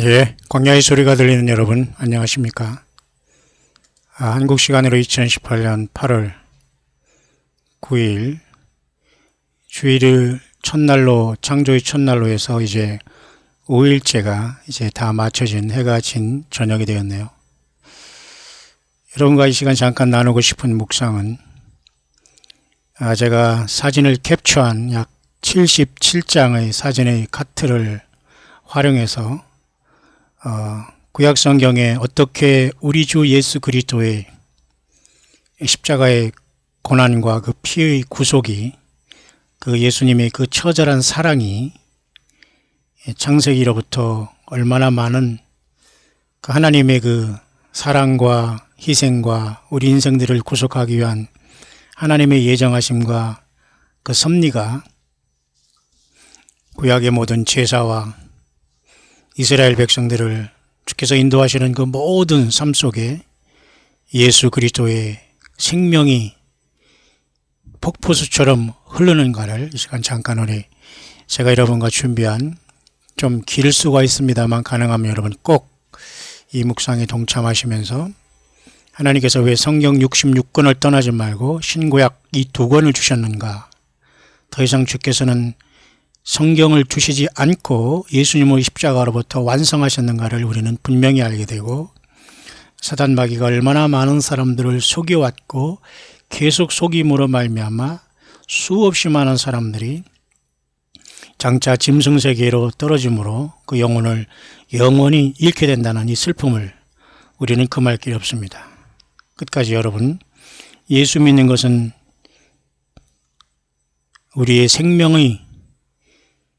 예, 광야의 소리가 들리는 여러분 안녕하십니까? 한국 시간으로 2018년 8월 9일 주일을 첫날로 창조의 첫날로 해서 이제 5일째가 이제 다 맞춰진 해가 진 저녁이 되었네요. 여러분과 이 시간 잠깐 나누고 싶은 묵상은 제가 사진을 캡처한 약 77장의 사진의 카트를 활용해서 구약 성경에 어떻게 우리 주 예수 그리스도의 십자가의 고난과 그 피의 구속이 그 예수님의 그 처절한 사랑이 창세기로부터 얼마나 많은 그 하나님의 그 사랑과 희생과 우리 인생들을 구속하기 위한 하나님의 예정하심과 그 섭리가 구약의 모든 제사와 이스라엘 백성들을 주께서 인도하시는 그 모든 삶 속에 예수 그리스도의 생명이 폭포수처럼 흐르는가를 이 시간 잠깐 우리 제가 여러분과 준비한 좀 길 수가 있습니다만 가능하면 여러분 꼭 이 묵상에 동참하시면서 하나님께서 왜 성경 66권을 떠나지 말고 신구약 이 2권을 주셨는가, 더 이상 주께서는 성경을 주시지 않고 예수님의 십자가로부터 완성하셨는가를 우리는 분명히 알게 되고, 사단 마귀가 얼마나 많은 사람들을 속여왔고 계속 속임으로 말미암아 수없이 많은 사람들이 장차 짐승세계로 떨어짐으로 그 영혼을 영원히 잃게 된다는 이 슬픔을 우리는 금할 길이 없습니다. 끝까지 여러분, 예수 믿는 것은 우리의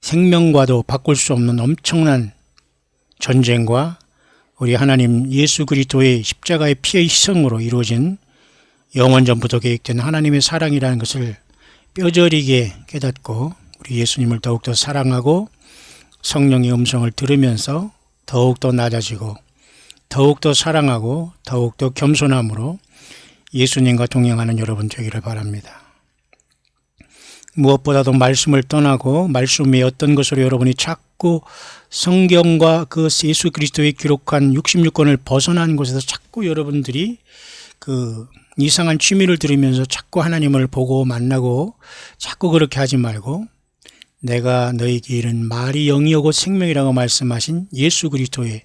생명과도 바꿀 수 없는 엄청난 전쟁과 우리 하나님 예수 그리스도의 십자가의 피의 희생으로 이루어진 영원전부터 계획된 하나님의 사랑이라는 것을 뼈저리게 깨닫고 우리 예수님을 더욱더 사랑하고 성령의 음성을 들으면서 더욱더 낮아지고 더욱더 사랑하고 더욱더 겸손함으로 예수님과 동행하는 여러분 되기를 바랍니다. 무엇보다도 말씀을 떠나고 말씀의 어떤 것으로 여러분이 자꾸 성경과 그 예수 그리스도의 기록한 66권을 벗어난 곳에서 자꾸 여러분들이 그 이상한 취미를 들으면서 자꾸 하나님을 보고 만나고 자꾸 그렇게 하지 말고, 내가 너희에게 이른 말이 영이오고 생명이라고 말씀하신 예수 그리스도의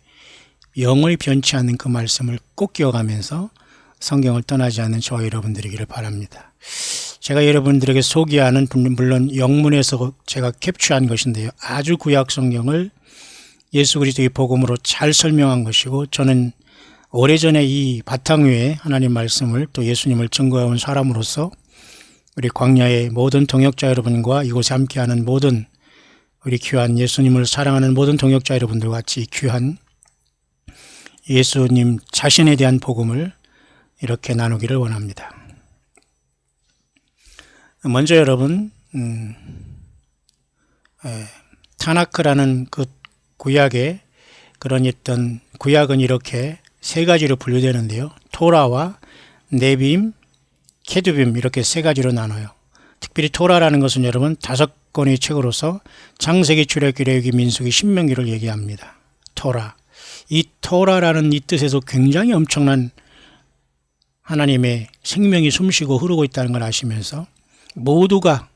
영을 변치 않는 그 말씀을 꼭 기억하면서 성경을 떠나지 않는 저와 여러분들이기를 바랍니다. 제가 여러분들에게 소개하는 물론 영문에서 제가 캡처한 것인데요, 아주 구약 성경을 예수 그리스도의 복음으로 잘 설명한 것이고, 저는 오래전에 이 바탕 위에 하나님 말씀을 또 예수님을 증거해온 사람으로서 우리 광야의 모든 동역자 여러분과 이곳에 함께하는 모든 우리 귀한 예수님을 사랑하는 모든 동역자 여러분들과 같이 귀한 예수님 자신에 대한 복음을 이렇게 나누기를 원합니다. 먼저 여러분, 타나크라는 그 구약의 그런 어떤 구약은 이렇게 세 가지로 분류되는데요. 토라와 네빔, 케두빔 이렇게 세 가지로 나눠요. 특별히 토라라는 것은 여러분 5권의 책으로서 창세기, 출애굽기, 레위기, 민수기, 신명기를 얘기합니다. 토라. 이 토라라는 이 뜻에서 굉장히 엄청난 하나님의 생명이 숨쉬고 흐르고 있다는 걸 아시면서 모두가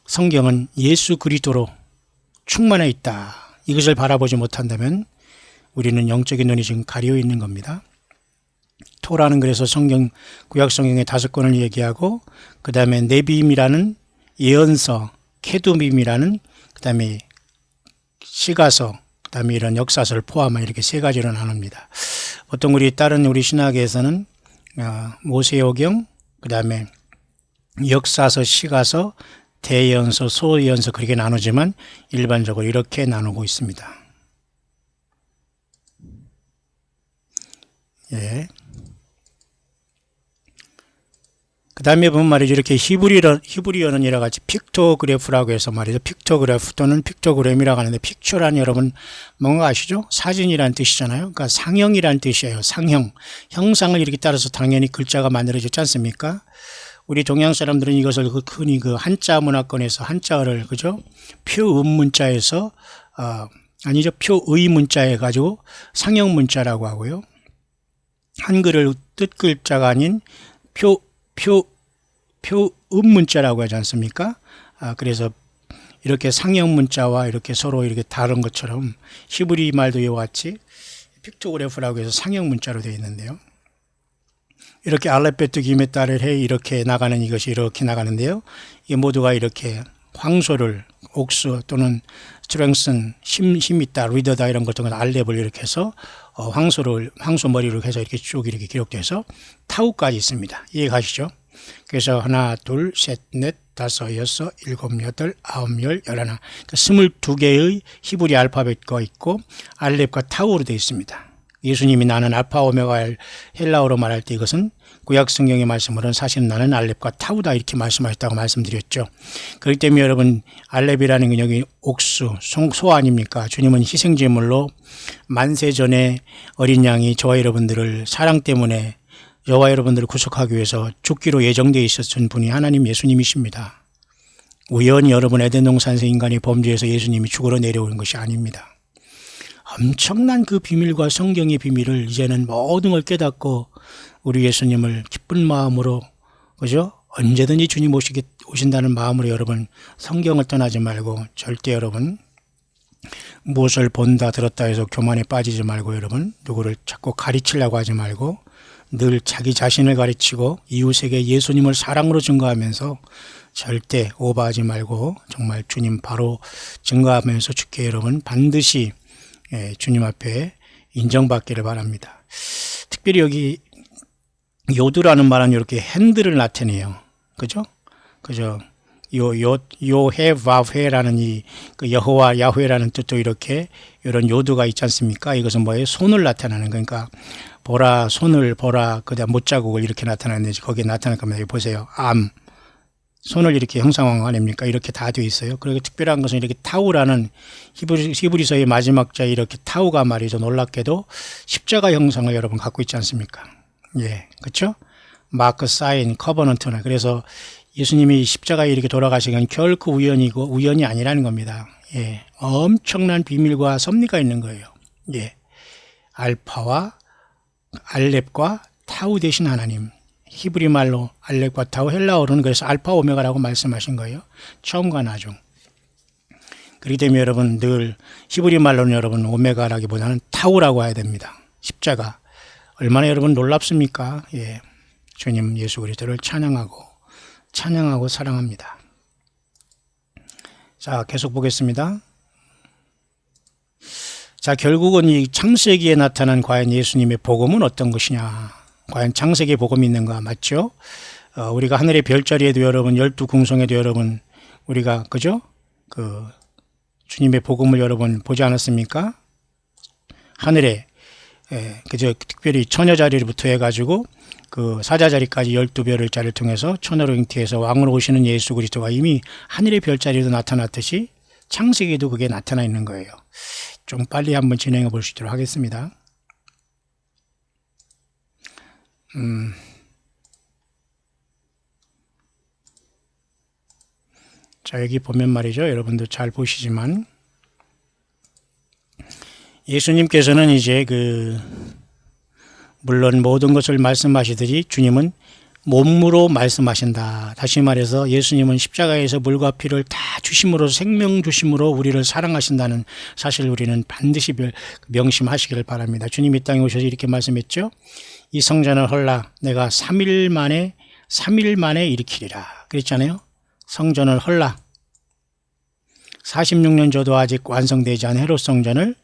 성경은 예수 그리스도로 충만해 있다, 이것을 바라보지 못한다면 우리는 영적인 눈이 지금 가려 있는 겁니다. 토라는 그래서 구약 성경의 5권을 얘기하고, 그 다음에 네빔이라는 예언서, 케두빔이라는, 그 다음에 시가서, 그 다음에 이런 역사서를 포함한 이렇게 세 가지로 나눕니다. 보통 다른 우리 신학에서는 모세오경, 그 다음에 역사서, 시가서, 대예언서, 소예언서 그렇게 나누지만 일반적으로 이렇게 나누고 있습니다. 예. 그 다음에 보면 말이죠, 이렇게 히브리어는 여러 가지 픽토그래프라고 해서 말이죠, 픽토그래프 또는 픽토그램이라고 하는데, 픽처란 여러분 뭔가 아시죠? 사진이라는 뜻이잖아요. 그러니까 상형이라는 뜻이에요. 상형. 형상을 이렇게 따라서 당연히 글자가 만들어지지 않습니까? 우리 동양 사람들은 이것을 흔히 그 한자 문화권에서 한자어를, 그죠? 표음문자에서 아니죠. 표의 문자 해가지고 상형 문자라고 하고요. 한글을 뜻글자가 아닌 표음 문자라고 하지 않습니까? 그래서 이렇게 상형 문자와 이렇게 서로 이렇게 다른 것처럼 히브리 말도 이와 같이 픽토그래프라고 해서 상형 문자로 되어 있는데요. 이렇게 알렙베트 기메따를 해 이렇게 나가는 이것이 이렇게 나가는데요. 이 모두가 이렇게 황소를 옥수 또는 스트렝슨 힘 있다 리더다 이런 것들은 알렙을 이렇게 해서 황소 머리로 해서 이렇게 쭉 이렇게 기록돼서 타우까지 있습니다. 이해가시죠? 그래서 하나, 둘, 셋, 넷, 다섯, 여섯, 일곱, 여덟, 아홉, 열, 열하나 22개의 히브리 알파벳과 있고 알렙과 타우로 되어 있습니다. 예수님이 나는 알파 오메가 헬라어로 말할 때 이것은 구약 성경의 말씀으로는 사실은 나는 알렙과 타우다 이렇게 말씀하셨다고 말씀드렸죠. 그렇기 때문에 여러분 알렙이라는 건 여기 옥수, 소 아닙니까? 주님은 희생제물로 만세 전에 어린 양이 저와 여러분들을 사랑 때문에 저와 여러분들을 구속하기 위해서 죽기로 예정되어 있었던 분이 하나님 예수님이십니다. 우연히 여러분 에덴 동산에서 인간이 범죄해서 예수님이 죽으러 내려오는 것이 아닙니다. 엄청난 그 비밀과 성경의 비밀을 이제는 모든 걸 깨닫고 우리 예수님을 기쁜 마음으로 그죠? 언제든지 주님 오신다는 마음으로 여러분 성경을 떠나지 말고 절대 여러분 무엇을 본다 들었다 해서 교만에 빠지지 말고 여러분 누구를 자꾸 가르치려고 하지 말고 늘 자기 자신을 가르치고 이웃에게 예수님을 사랑으로 증거하면서 절대 오버하지 말고 정말 주님 바로 증거하면서 주께 여러분 반드시 주님 앞에 인정받기를 바랍니다. 특별히 여기 요드라는 말은 이렇게 핸들을 나타내요. 그죠? 요헤바회라는 그 여호와 야훼라는 뜻도 이렇게 이런 요드가 있지 않습니까? 이것은 뭐예요? 손을 나타내는 그러니까 보라 손을 보라 그다음 못자국을 이렇게 나타내는지 거기에 나타날 겁니다. 여기 보세요. 손을 이렇게 형상화한 거 아닙니까? 이렇게 다 되어 있어요. 그리고 특별한 것은 이렇게 타우라는 히브리서의 마지막 자에 이렇게 타우가 말이죠. 놀랍게도 십자가 형상을 여러분 갖고 있지 않습니까? 예, 그렇죠? 마크 사인 커버넌트나 그래서 예수님이 십자가에 이렇게 돌아가신 건 결코 우연이 아니라는 겁니다. 예, 엄청난 비밀과 섭리가 있는 거예요. 예, 알파와 알렙과 타우 되신 하나님. 히브리 말로 알렙과 타우, 헬라어로는 그래서 알파 오메가라고 말씀하신 거예요. 처음과 나중. 그렇기 때문에 여러분 늘 히브리 말로는 여러분 오메가라기보다는 타우라고 해야 됩니다. 십자가. 얼마나 여러분 놀랍습니까? 예, 주님 예수 그리스도를 찬양하고 사랑합니다. 자, 계속 보겠습니다. 자, 결국은 이 창세기에 나타난 과연 예수님의 복음은 어떤 것이냐? 과연 창세기 복음이 있는가? 맞죠? 우리가 하늘의 별자리에도 여러분 12궁성에도 여러분 우리가 그죠? 그 주님의 복음을 여러분 보지 않았습니까? 하늘에 그저 특별히 처녀 자리부터 해가지고 그 사자 자리까지 12별을 자리를 통해서 천으로 잉태해서 왕으로 오시는 예수 그리스도가 이미 하늘의 별자리에도 나타났듯이 창세기에도 그게 나타나 있는 거예요. 좀 빨리 한번 진행해 볼 수 있도록 하겠습니다. 자, 여기 보면 말이죠. 여러분도 잘 보시지만 예수님께서는 이제 물론 모든 것을 말씀하시듯이 주님은 몸으로 말씀하신다. 다시 말해서 예수님은 십자가에서 물과 피를 다 주심으로 생명 주심으로 우리를 사랑하신다는 사실 우리는 반드시 명심하시기를 바랍니다. 주님이 땅에 오셔서 이렇게 말씀했죠. 이 성전을 헐라 내가 3일 만에 일으키리라. 그랬잖아요. 성전을 헐라. 46년 줘도 아직 완성되지 않은 헤롯 성전을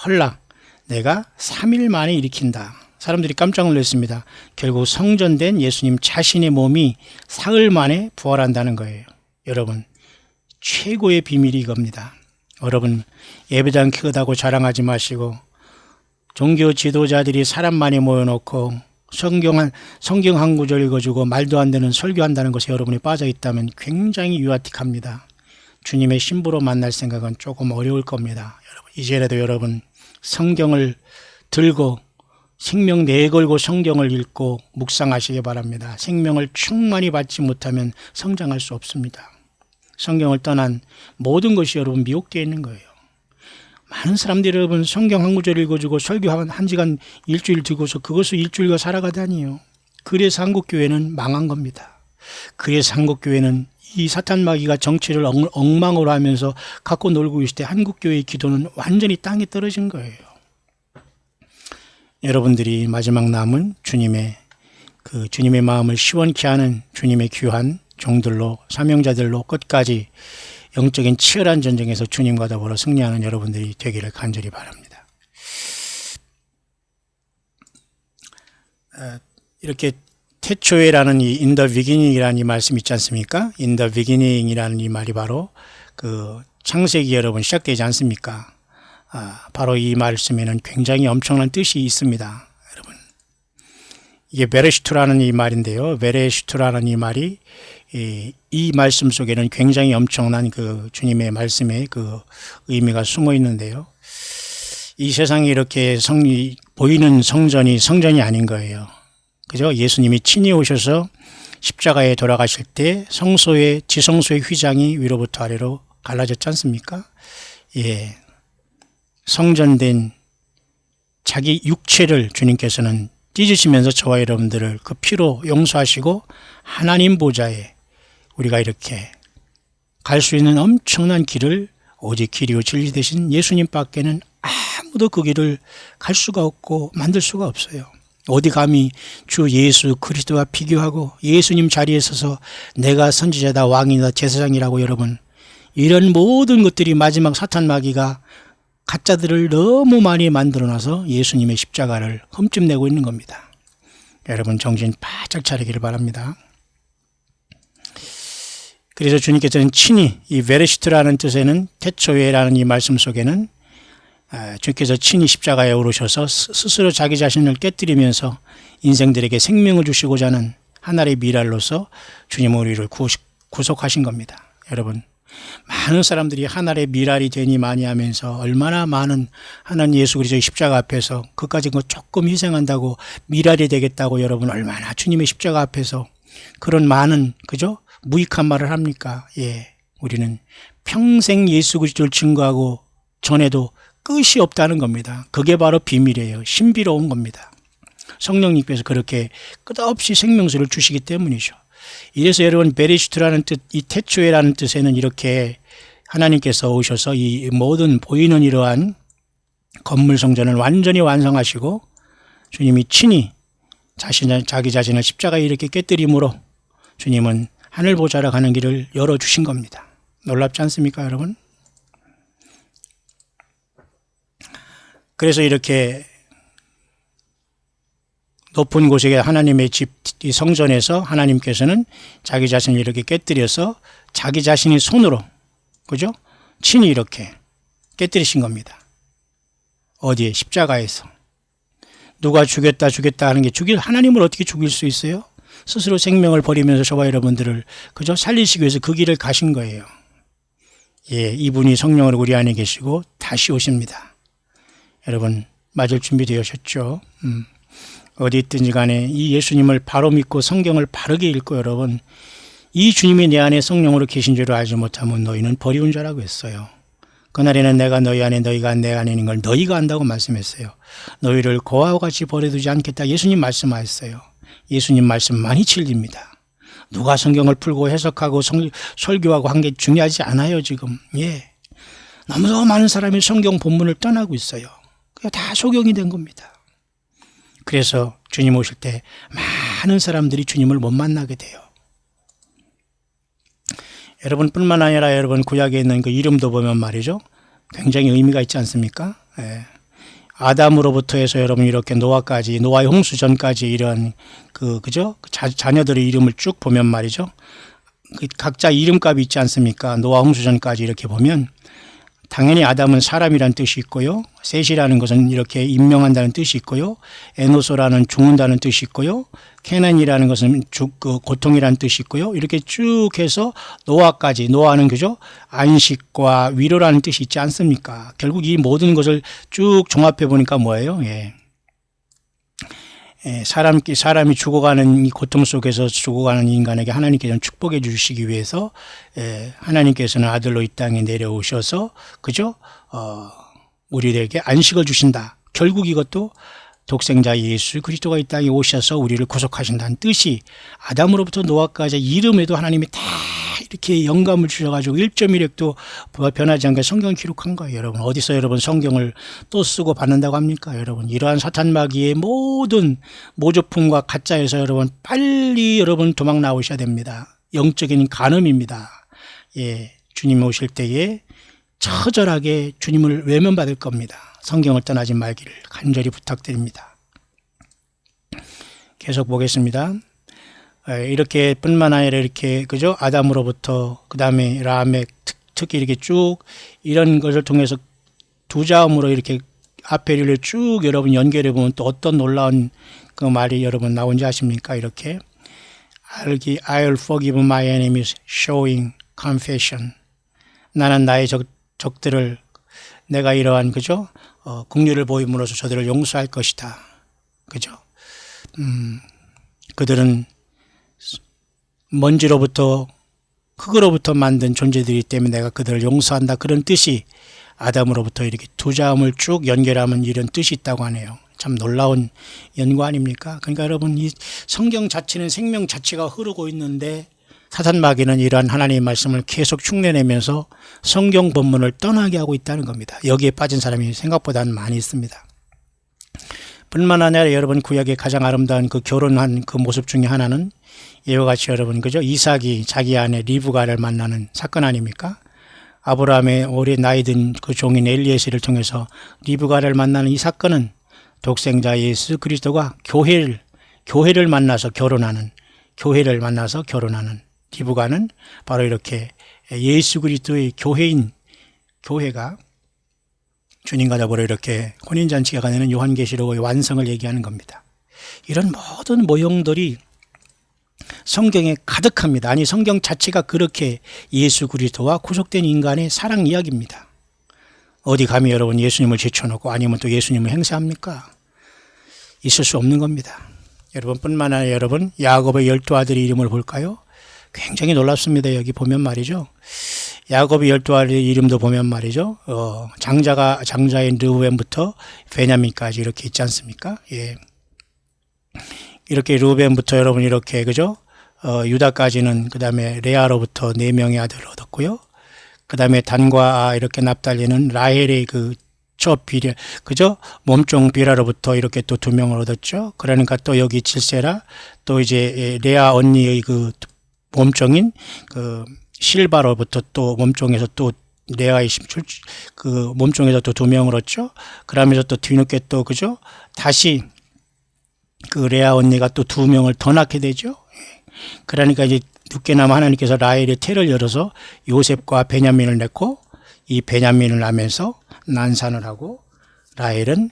헐라 내가 3일 만에 일으킨다. 사람들이 깜짝 놀랐습니다. 결국 성전된 예수님 자신의 몸이 사흘 만에 부활한다는 거예요. 여러분 최고의 비밀이 이겁니다. 여러분 예배당 크다고 자랑하지 마시고 종교 지도자들이 사람 많이 모여놓고 성경 한 구절 읽어주고 말도 안 되는 설교한다는 것에 여러분이 빠져있다면 굉장히 유아틱합니다. 주님의 신부로 만날 생각은 조금 어려울 겁니다. 여러분 이제라도 여러분 성경을 들고 생명 내걸고 성경을 읽고 묵상하시기 바랍니다. 생명을 충만히 받지 못하면 성장할 수 없습니다. 성경을 떠난 모든 것이 여러분 미혹되어 있는 거예요. 많은 사람들이 여러분 성경 한 구절 읽어주고 설교 한 시간 일주일 두고서 그것을 일주일과 살아가다니요. 그래서 한국교회는 망한 겁니다. 그래서 한국교회는 이 사탄 마귀가 정치를 엉망으로 하면서 갖고 놀고 있을 때 한국교회의 기도는 완전히 땅에 떨어진 거예요. 여러분들이 마지막 남은 주님의 마음을 시원케 하는 주님의 귀한 종들로 사명자들로 끝까지 영적인 치열한 전쟁에서 주님과 더불어 승리하는 여러분들이 되기를 간절히 바랍니다. 이렇게 태초에라는 이 in the beginning이라는 이 말씀 있지 않습니까? in the beginning이라는 이 말이 바로 그 창세기 여러분 시작되지 않습니까? 바로 이 말씀에는 굉장히 엄청난 뜻이 있습니다. 여러분, 이게 베레시투라는 이 말인데요. 베레시투라는 이 말이 이 말씀 속에는 굉장히 엄청난 그 주님의 말씀의 그 의미가 숨어 있는데요. 이 세상에 이렇게 보이는 성전이 아닌 거예요. 그죠? 예수님이 친히 오셔서 십자가에 돌아가실 때 지성소의 휘장이 위로부터 아래로 갈라졌지 않습니까? 예. 성전된 자기 육체를 주님께서는 찢으시면서 저와 여러분들을 그 피로 용서하시고 하나님 보좌에 우리가 이렇게 갈 수 있는 엄청난 길을 오직 길이요 진리 되신 예수님 밖에는 아무도 그 길을 갈 수가 없고 만들 수가 없어요. 어디 감히 주 예수 그리스도와 비교하고 예수님 자리에 서서 내가 선지자다 왕이다 제사장이라고 여러분, 이런 모든 것들이 마지막 사탄 마귀가 가짜들을 너무 많이 만들어놔서 예수님의 십자가를 흠집내고 있는 겁니다. 여러분 정신 바짝 차리기를 바랍니다. 그래서 주님께서는 친히 이 베레시트라는 뜻에는 태초에라는 이 말씀 속에는 주께서 친히 십자가에 오르셔서 스스로 자기 자신을 깨뜨리면서 인생들에게 생명을 주시고자 하는 하나의 미랄로서 주님은 우리를 구속하신 겁니다. 여러분, 많은 사람들이 하나의 미랄이 되니 많이 하면서 얼마나 많은 하나님 예수 그리스도의 십자가 앞에서 그까짓 거 조금 희생한다고 미랄이 되겠다고 여러분 얼마나 주님의 십자가 앞에서 그런 많은 그죠? 무익한 말을 합니까? 예, 우리는 평생 예수 그리스도를 증거하고 전에도 끝이 없다는 겁니다. 그게 바로 비밀이에요. 신비로운 겁니다. 성령님께서 그렇게 끝없이 생명수를 주시기 때문이죠. 이래서 여러분 베레시트라는 뜻, 이 태초에라는 뜻에는 이렇게 하나님께서 오셔서 이 모든 보이는 이러한 건물 성전을 완전히 완성하시고 주님이 친히 자기 자신을 십자가에 이렇게 깨뜨림으로 주님은 하늘 보좌로 가는 길을 열어주신 겁니다. 놀랍지 않습니까, 여러분? 그래서 이렇게 높은 곳에 하나님의 집, 이 성전에서 하나님께서는 자기 자신을 이렇게 깨뜨려서 자기 자신의 손으로, 그죠? 친히 이렇게 깨뜨리신 겁니다. 어디에? 십자가에서. 누가 죽였다 하는 게 하나님을 어떻게 죽일 수 있어요? 스스로 생명을 버리면서 저와 여러분들을 그저 살리시기 위해서 그 길을 가신 거예요. 예, 이분이 성령으로 우리 안에 계시고 다시 오십니다. 여러분, 맞을 준비 되셨죠? 어디 있든지 간에 이 예수님을 바로 믿고 성경을 바르게 읽고 여러분, 이 주님이 내 안에 성령으로 계신 줄을 알지 못하면 너희는 버리운 자라고 했어요. 그날에는 내가 너희 안에 너희가 내 안에 있는 걸 너희가 안다고 말씀했어요. 너희를 고아와 같이 버려두지 않겠다 예수님 말씀하셨어요. 예수님 말씀 많이 질립니다. 누가 성경을 풀고 해석하고 설교하고 한 게 중요하지 않아요 지금. 예, 너무 많은 사람이 성경 본문을 떠나고 있어요. 그게 다 소경이 된 겁니다. 그래서 주님 오실 때 많은 사람들이 주님을 못 만나게 돼요. 여러분뿐만 아니라 여러분 구약에 있는 그 이름도 보면 말이죠, 굉장히 의미가 있지 않습니까? 예. 아담으로부터 해서 여러분 이렇게 노아까지, 노아의 홍수 전까지 이런 그죠? 자녀들의 이름을 쭉 보면 말이죠, 각자 이름값이 있지 않습니까? 노아 홍수 전까지 이렇게 보면 당연히 아담은 사람이라는 뜻이 있고요, 셋이라는 것은 이렇게 임명한다는 뜻이 있고요, 에노소라는 죽는다는 뜻이 있고요, 케난이라는 것은 고통이라는 뜻이 있고요, 이렇게 쭉 해서 노아까지, 노아는 그죠? 안식과 위로라는 뜻이 있지 않습니까? 결국 이 모든 것을 쭉 종합해 보니까 뭐예요? 예. 사람이 죽어가는 이 고통 속에서 죽어가는 인간에게 하나님께서는 축복해 주시기 위해서 하나님께서는 아들로 이 땅에 내려오셔서 그죠? 우리에게 안식을 주신다. 결국 이것도 독생자 예수 그리스도가 이 땅에 오셔서 우리를 구속하신다는 뜻이 아담으로부터 노아까지 이름에도 하나님이 다 이렇게 영감을 주셔가지고 1.1획도 변하지 않게 성경을 기록한 거예요. 여러분 어디서 여러분 성경을 또 쓰고 받는다고 합니까? 여러분 이러한 사탄 마귀의 모든 모조품과 가짜에서 여러분 빨리 여러분 도망 나오셔야 됩니다. 영적인 간음입니다. 예, 주님 오실 때에 처절하게 주님을 외면받을 겁니다. 성경을 떠나지 말기를 간절히 부탁드립니다. 계속 보겠습니다. 이렇게 뿐만 아니라 이렇게 그죠? 아담으로부터 그 다음에 라멕 특히 이렇게 쭉 이런 것을 통해서 두 자음으로 이렇게 앞에를 쭉 여러분 연결해 보면 또 어떤 놀라운 그 말이 여러분 나온지 아십니까? 이렇게 I'll forgive my enemies, showing confession. 나는 나의 적들을 내가 이러한 그죠? 긍휼을 보임으로써 저들을 용서할 것이다. 그죠? 그들은 먼지로부터 흙으로부터 만든 존재들이기 때문에 내가 그들을 용서한다. 그런 뜻이 아담으로부터 이렇게 두 자음을 쭉 연결하면 이런 뜻이 있다고 하네요. 참 놀라운 연구 아닙니까? 그러니까 여러분 이 성경 자체는 생명 자체가 흐르고 있는데 사탄 마귀는 이러한 하나님의 말씀을 계속 흉내내면서 성경 본문을 떠나게 하고 있다는 겁니다. 여기에 빠진 사람이 생각보다는 많이 있습니다. 뿐만 아니라 여러분 구약의 가장 아름다운 그 결혼한 그 모습 중에 하나는 이와 같이 여러분 그죠? 이삭이 자기 아내 리브가를 만나는 사건 아닙니까? 아브라함의 오래 나이 든 그 종인 엘리에셀을 통해서 리브가를 만나는 이 사건은 독생자 예수 그리스도가 교회를 만나서 결혼하는 리브가는 바로 이렇게 예수 그리스도의 교회가 주님과 더불어 이렇게 혼인잔치가 가는 요한계시록의 완성을 얘기하는 겁니다. 이런 모든 모형들이 성경에 가득합니다. 아니 성경 자체가 그렇게 예수 그리스도와 구속된 인간의 사랑 이야기입니다. 어디 감히 여러분 예수님을 제쳐놓고 아니면 또 예수님을 행세합니까? 있을 수 없는 겁니다. 여러분 뿐만 아니라 여러분 야곱의 12아들의 이름을 볼까요? 굉장히 놀랍습니다. 여기 보면 말이죠. 야곱의 12아들의 이름도 보면 말이죠. 장자인 르우벤부터 베냐민까지 이렇게 있지 않습니까? 예. 이렇게 르우벤부터 여러분 이렇게 그죠? 유다까지는 그 다음에 레아로부터 4명의 아들을 얻었고요. 그 다음에 단과 이렇게 납달리는 라헬의 그죠? 몸종 비라로부터 이렇게 또 2명을 얻었죠. 그러니까 또 여기 질세라 또 이제 레아 언니의 그 몸종인 그 실바로부터 또 몸종에서 또 레아의 그 몸종에서 또 2명을 얻죠. 그러면서 또 뒤늦게 또 그죠? 다시 그 레아 언니가 또 2명을 더 낳게 되죠. 그러니까 이제 늦게나마 하나님께서 라헬의 태를 열어서 요셉과 베냐민을 낳고 이 베냐민을 낳으면서 난산을 하고 라헬은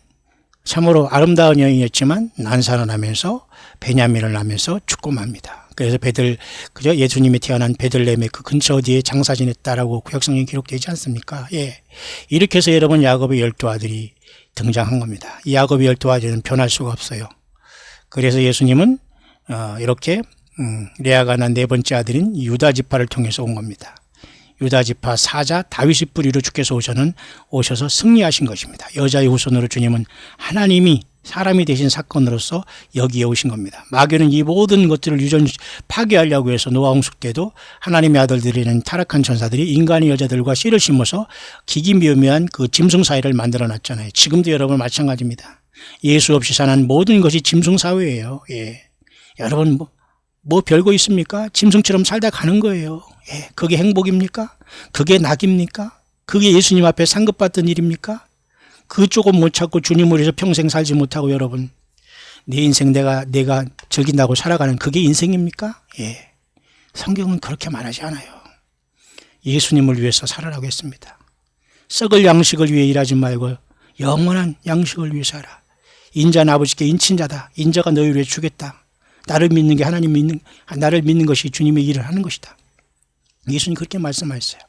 참으로 아름다운 여인이었지만 난산을 하면서 베냐민을 낳으면서 죽고 맙니다. 그래서 그죠? 예수님이 태어난 베들레헴의 그 근처 어디에 장사 지냈다라고 구약성경에 기록되지 않습니까? 예. 이렇게 해서 여러분 야곱의 12아들이 등장한 겁니다. 이 야곱의 12아들은 변할 수가 없어요. 그래서 예수님은 이렇게 레아가 난 4번째 아들인 유다 지파를 통해서 온 겁니다. 유다 지파 사자 다윗의 뿌리로 주께서 오셔서 승리하신 것입니다. 여자의 후손으로 주님은 하나님이 사람이 되신 사건으로서 여기에 오신 겁니다. 마귀는 이 모든 것들을 파괴하려고 해서 노아 홍수 때도 하나님의 아들들이는 타락한 천사들이 인간의 여자들과 씨를 심어서 기기묘묘한 그 짐승 사회를 만들어 놨잖아요. 지금도 여러분 마찬가지입니다. 예수 없이 사는 모든 것이 짐승 사회예요. 예. 여러분 뭐 별거 있습니까? 짐승처럼 살다 가는 거예요. 예. 그게 행복입니까? 그게 낙입니까? 그게 예수님 앞에 상급받던 일입니까? 그 조금 못 찾고 주님을 위해서 평생 살지 못하고 여러분 내 인생 내가 즐긴다고 살아가는 그게 인생입니까? 예. 성경은 그렇게 말하지 않아요. 예수님을 위해서 살아라고 했습니다. 썩을 양식을 위해 일하지 말고 영원한 양식을 위해 살아. 인자는 아버지께 인친자다. 인자가 너희를 위해 주겠다. 나를 믿는 게 나를 믿는 것이 주님의 일을 하는 것이다. 예수님 그렇게 말씀하셨어요.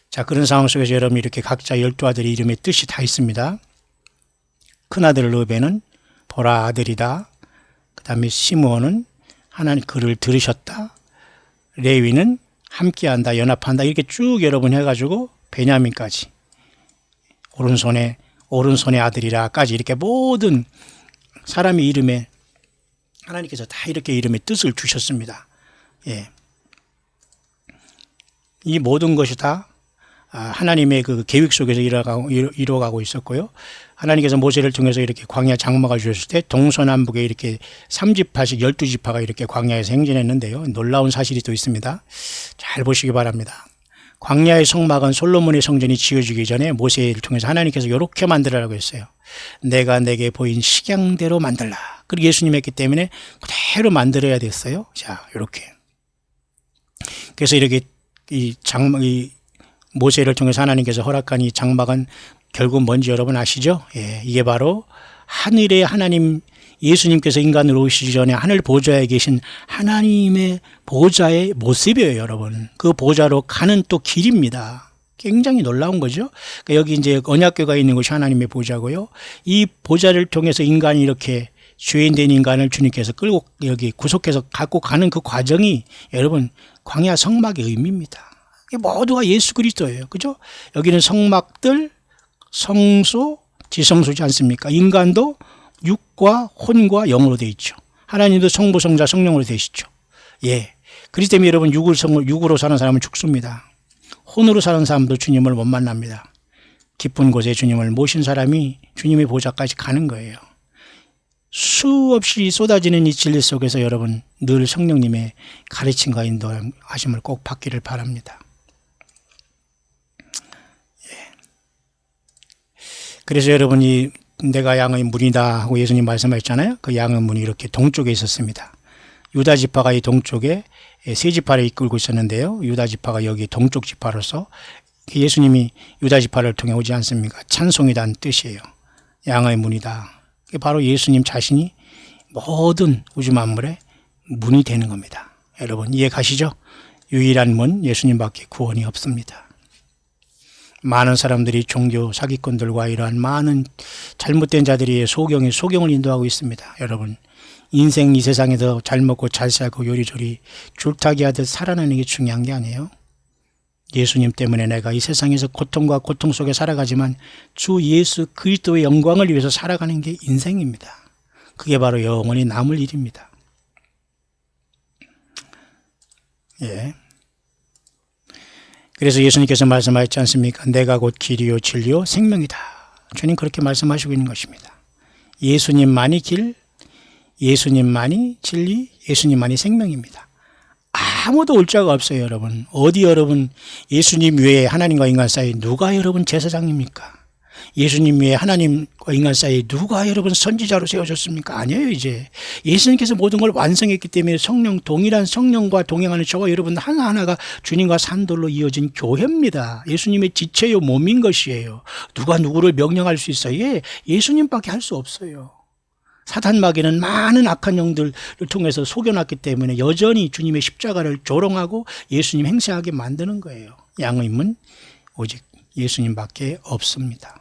자, 그런 상황 속에서 여러분 이렇게 각자 12아들의 이름의 뜻이 다 있습니다. 큰아들 르벤은 보라 아들이다. 그 다음에 시므온은 하나님 글을 들으셨다. 레위는 함께한다, 연합한다. 이렇게 쭉 여러분 해가지고 베냐민까지 오른손에 오른손의 아들이라까지 이렇게 모든 사람의 이름에 하나님께서 다 이렇게 이름의 뜻을 주셨습니다. 예. 이 모든 것이 다 하나님의 그 계획 속에서 이루어가고 있었고요. 하나님께서 모세를 통해서 이렇게 광야 장막을 주셨을 때 동서남북에 이렇게 3지파씩 12지파가 이렇게 광야에서 행진했는데요. 놀라운 사실이 또 있습니다. 잘 보시기 바랍니다. 광야의 성막은 솔로몬의 성전이 지어지기 전에 모세를 통해서 하나님께서 이렇게 만들라고 했어요. 내가 내게 보인 식양대로 만들라. 그리고 예수님 했기 때문에 그대로 만들어야 됐어요. 자, 이렇게. 그래서 이렇게 이 모세를 통해서 하나님께서 허락한 이 장막은 결국 뭔지 여러분 아시죠? 예, 이게 바로 하늘의 하나님 예수님께서 인간으로 오시기 전에 하늘 보좌에 계신 하나님의 보좌의 모습이에요, 여러분. 그 보좌로 가는 또 길입니다. 굉장히 놀라운 거죠. 그러니까 여기 이제 언약궤가 있는 곳이 하나님의 보좌고요. 이 보좌를 통해서 인간이 이렇게 죄인된 인간을 주님께서 끌고 여기 구속해서 갖고 가는 그 과정이 여러분 광야 성막의 의미입니다. 모두가 예수 그리스도예요. 그죠? 여기는 성막들, 성소, 지성소지 않습니까? 인간도 육과 혼과 영으로 되어 있죠. 하나님도 성부, 성자, 성령으로 되시죠. 예. 그렇기 때문에 여러분 육으로 사는 사람은 죽습니다. 혼으로 사는 사람도 주님을 못 만납니다. 깊은 곳에 주님을 모신 사람이 주님의 보좌까지 가는 거예요. 수없이 쏟아지는 이 진리 속에서 여러분 늘 성령님의 가르침과 인도하심을 꼭 받기를 바랍니다. 그래서 여러분이 내가 양의 문이다 하고 예수님 말씀하셨잖아요. 그 양의 문이 이렇게 동쪽에 있었습니다. 유다 지파가 이 동쪽에 세 지파를 이끌고 있었는데요. 유다 지파가 여기 동쪽 지파로서 예수님이 유다 지파를 통해 오지 않습니까? 찬송이란 뜻이에요. 양의 문이다. 바로 예수님 자신이 모든 우주 만물의 문이 되는 겁니다. 여러분 이해 가시죠? 유일한 문 예수님밖에 구원이 없습니다. 많은 사람들이 종교 사기꾼들과 이러한 많은 잘못된 자들이 소경을 인도하고 있습니다. 여러분 인생 이 세상에서 잘 먹고 잘 살고 요리조리 줄타기 하듯 살아내는 게 중요한 게 아니에요. 예수님 때문에 내가 이 세상에서 고통과 고통 속에 살아가지만 주 예수 그리스도의 영광을 위해서 살아가는 게 인생입니다. 그게 바로 영원히 남을 일입니다. 예. 그래서 예수님께서 말씀하셨지 않습니까? 내가 곧 길이요 진리요 생명이다. 주님 그렇게 말씀하시고 있는 것입니다. 예수님만이 길, 예수님만이 진리, 예수님만이 생명입니다. 아무도 올 자가 없어요, 여러분. 어디 여러분 예수님 외에 하나님과 인간 사이에 누가 여러분 제사장입니까? 예수님 외에 하나님과 인간 사이에 누가 여러분 선지자로 세워졌습니까? 아니에요. 이제 예수님께서 모든 걸 완성했기 때문에 동일한 성령과 동행하는 저와 여러분 하나하나가 주님과 산돌로 이어진 교회입니다. 예수님의 지체요 몸인 것이에요. 누가 누구를 명령할 수 있어요? 예, 예수님밖에 할 수 없어요. 사탄 마귀는 많은 악한 영들을 통해서 속여놨기 때문에 여전히 주님의 십자가를 조롱하고 예수님 행세하게 만드는 거예요. 양의 문 오직 예수님밖에 없습니다.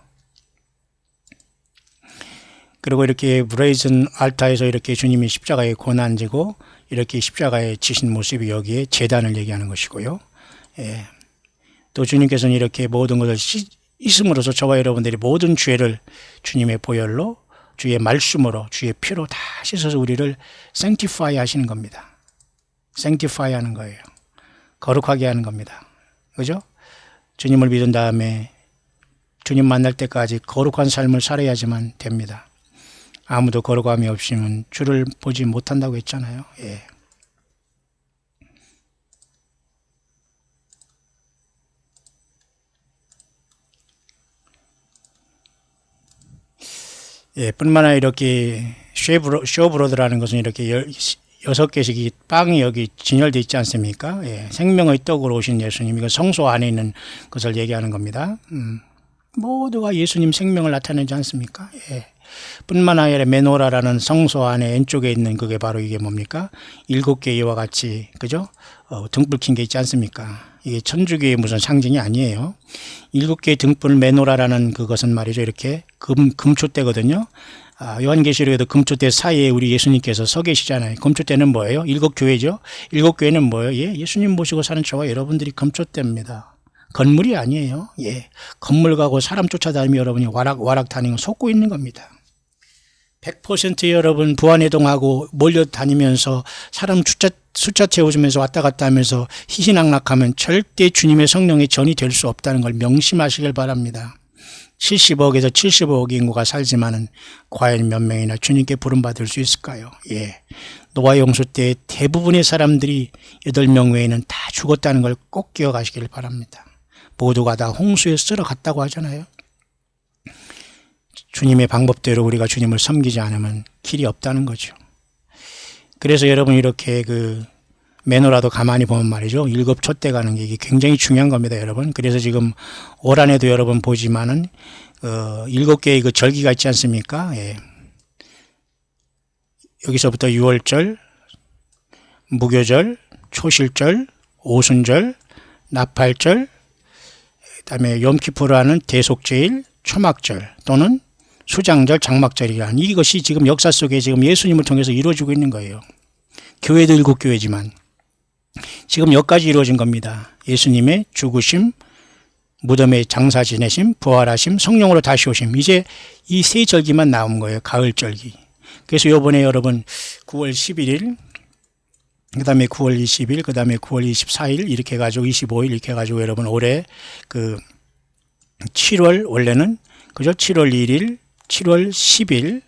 그리고 이렇게 브레이즌 알타에서 이렇게 주님이 십자가에 고난지고 이렇게 십자가에 지신 모습이 여기에 제단을 얘기하는 것이고요. 예. 또 주님께서는 이렇게 모든 것을 씻음으로써 저와 여러분들이 모든 죄를 주님의 보혈로 주의 말씀으로 주의 피로 다 씻어서 우리를 sanctify 하시는 겁니다. sanctify 하는 거예요. 거룩하게 하는 겁니다. 그죠? 주님을 믿은 다음에 주님 만날 때까지 거룩한 삶을 살아야지만 됩니다. 아무도 거룩함이 없이는 주를 보지 못한다고 했잖아요. 예. 예, 뿐만 아니라 이렇게 쇼브로드라는 것은 이렇게 6개씩이 빵이 여기 진열되어 있지 않습니까? 예, 생명의 떡으로 오신 예수님, 이거 성소 안에 있는 것을 얘기하는 겁니다. 모두가 예수님 생명을 나타내지 않습니까? 예. 뿐만 아니라 메노라라는 성소 안에 왼쪽에 있는 그게 바로 이게 뭡니까? 7개의 이와 같이, 그죠? 등불 킨 게 있지 않습니까? 이게 천주교의 무슨 상징이 아니에요. 7개의 등불 메노라라는 그것은 말이죠. 이렇게 금초대거든요. 요한계시록에도 금초대 사이에 우리 예수님께서 서 계시잖아요. 금초대는 뭐예요? 7교회죠. 7교회는 뭐예요? 예, 예수님 모시고 사는 저와 여러분들이 금초대입니다. 건물이 아니에요. 예. 건물 가고 사람 쫓아다니며 여러분이 와락 다니는 속고 있는 겁니다. 100% 여러분 부안해동하고 몰려다니면서 사람 숫자 채워주면서 왔다 갔다 하면서 희희낙낙하면 절대 주님의 성령의 전이 될 수 없다는 걸 명심하시길 바랍니다. 70억에서 75억 인구가 살지만은 과연 몇 명이나 주님께 부름받을 수 있을까요? 예. 노아 용수 때 대부분의 사람들이 8명 외에는 다 죽었다는 걸 꼭 기억하시길 바랍니다. 모두가 다 홍수에 쓸어갔다고 하잖아요. 주님의 방법대로 우리가 주님을 섬기지 않으면 길이 없다는 거죠. 그래서 여러분 이렇게 매너라도 가만히 보면 말이죠. 7촛대 가는 게 이게 굉장히 중요한 겁니다, 여러분. 그래서 지금 올 한해도 여러분 보지만은 7개의 절기가 있지 않습니까? 예. 여기서부터 유월절, 무교절, 초실절, 오순절, 나팔절, 그다음에 염키푸르하는 대속제일, 초막절 또는 수장절, 장막절이라는 이것이 지금 역사 속에 지금 예수님을 통해서 이루어지고 있는 거예요. 교회도 7교회지만 지금 여기까지 이루어진 겁니다. 예수님의 죽으심, 무덤에 장사 지내심, 부활하심, 성령으로 다시 오심. 이제 이 세 절기만 나온 거예요. 가을절기. 그래서 요번에 여러분 9월 11일, 그 다음에 9월 20일, 그 다음에 9월 24일 이렇게 해가지고 25일 이렇게 해가지고 여러분 올해 7월 원래는 그죠? 7월 1일, 7월 10일,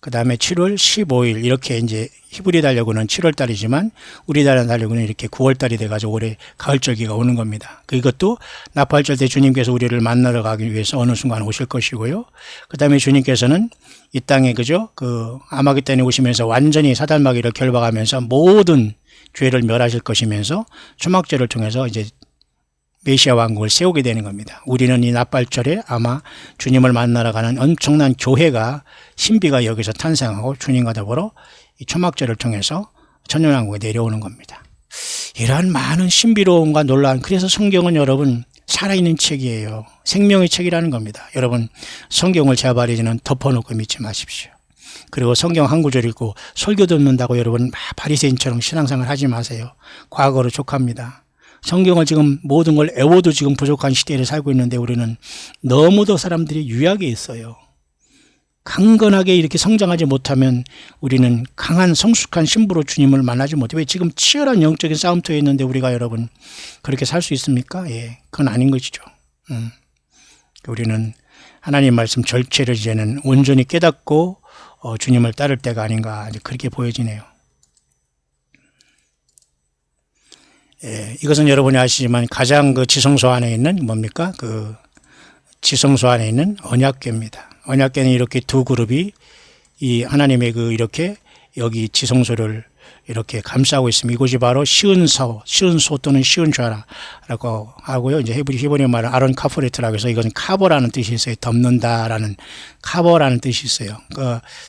그 다음에 7월 15일 이렇게 이제 히브리 달력으로는 7월 달이지만 우리 달력으로는 이렇게 9월 달이 돼가지고 올해 가을절기가 오는 겁니다. 이것도 나팔절 때 주님께서 우리를 만나러 가기 위해서 어느 순간 오실 것이고요. 그 다음에 주님께서는 이 땅에 그죠? 아마겟돈에 오시면서 완전히 사단마귀를 결박하면서 모든 죄를 멸하실 것이면서 초막절을 통해서 이제 메시아 왕국을 세우게 되는 겁니다. 우리는 이 나팔절에 아마 주님을 만나러 가는 엄청난 교회가 신비가 여기서 탄생하고 주님과 더불어 이 초막절을 통해서 천년왕국에 내려오는 겁니다. 이러한 많은 신비로움과 놀라운, 그래서 성경은 여러분 살아있는 책이에요. 생명의 책이라는 겁니다. 여러분 성경을 제바리지는 덮어놓고 믿지 마십시오. 그리고 성경 한 구절 읽고 설교 듣는다고 여러분 바리새인처럼 신앙생활 하지 마세요. 과거로 족합니다. 성경을 지금 모든 걸 애워도 지금 부족한 시대를 살고 있는데 우리는 너무도 사람들이 유약에 있어요. 강건하게 이렇게 성장하지 못하면 우리는 강한 성숙한 신부로 주님을 만나지 못해. 왜 지금 치열한 영적인 싸움터에 있는데 우리가 여러분 그렇게 살 수 있습니까? 예, 그건 아닌 것이죠. 우리는 하나님 말씀 절체를 이제는 온전히 깨닫고 주님을 따를 때가 아닌가 그렇게 보여지네요. 예, 이것은 여러분이 아시지만 가장 지성소 안에 있는 뭡니까? 지성소 안에 있는 언약궤입니다. 언약궤는 이렇게 두 그룹이 이 하나님의 이렇게 여기 지성소를 이렇게 감싸고 있습니다. 이곳이 바로 시은소 또는 시은좌라고 하고요. 이제 히브리 말은 아론 카포레트라고 해서 이것은 카보라는 뜻이 있어요. 덮는다라는 카보라는 뜻이 있어요.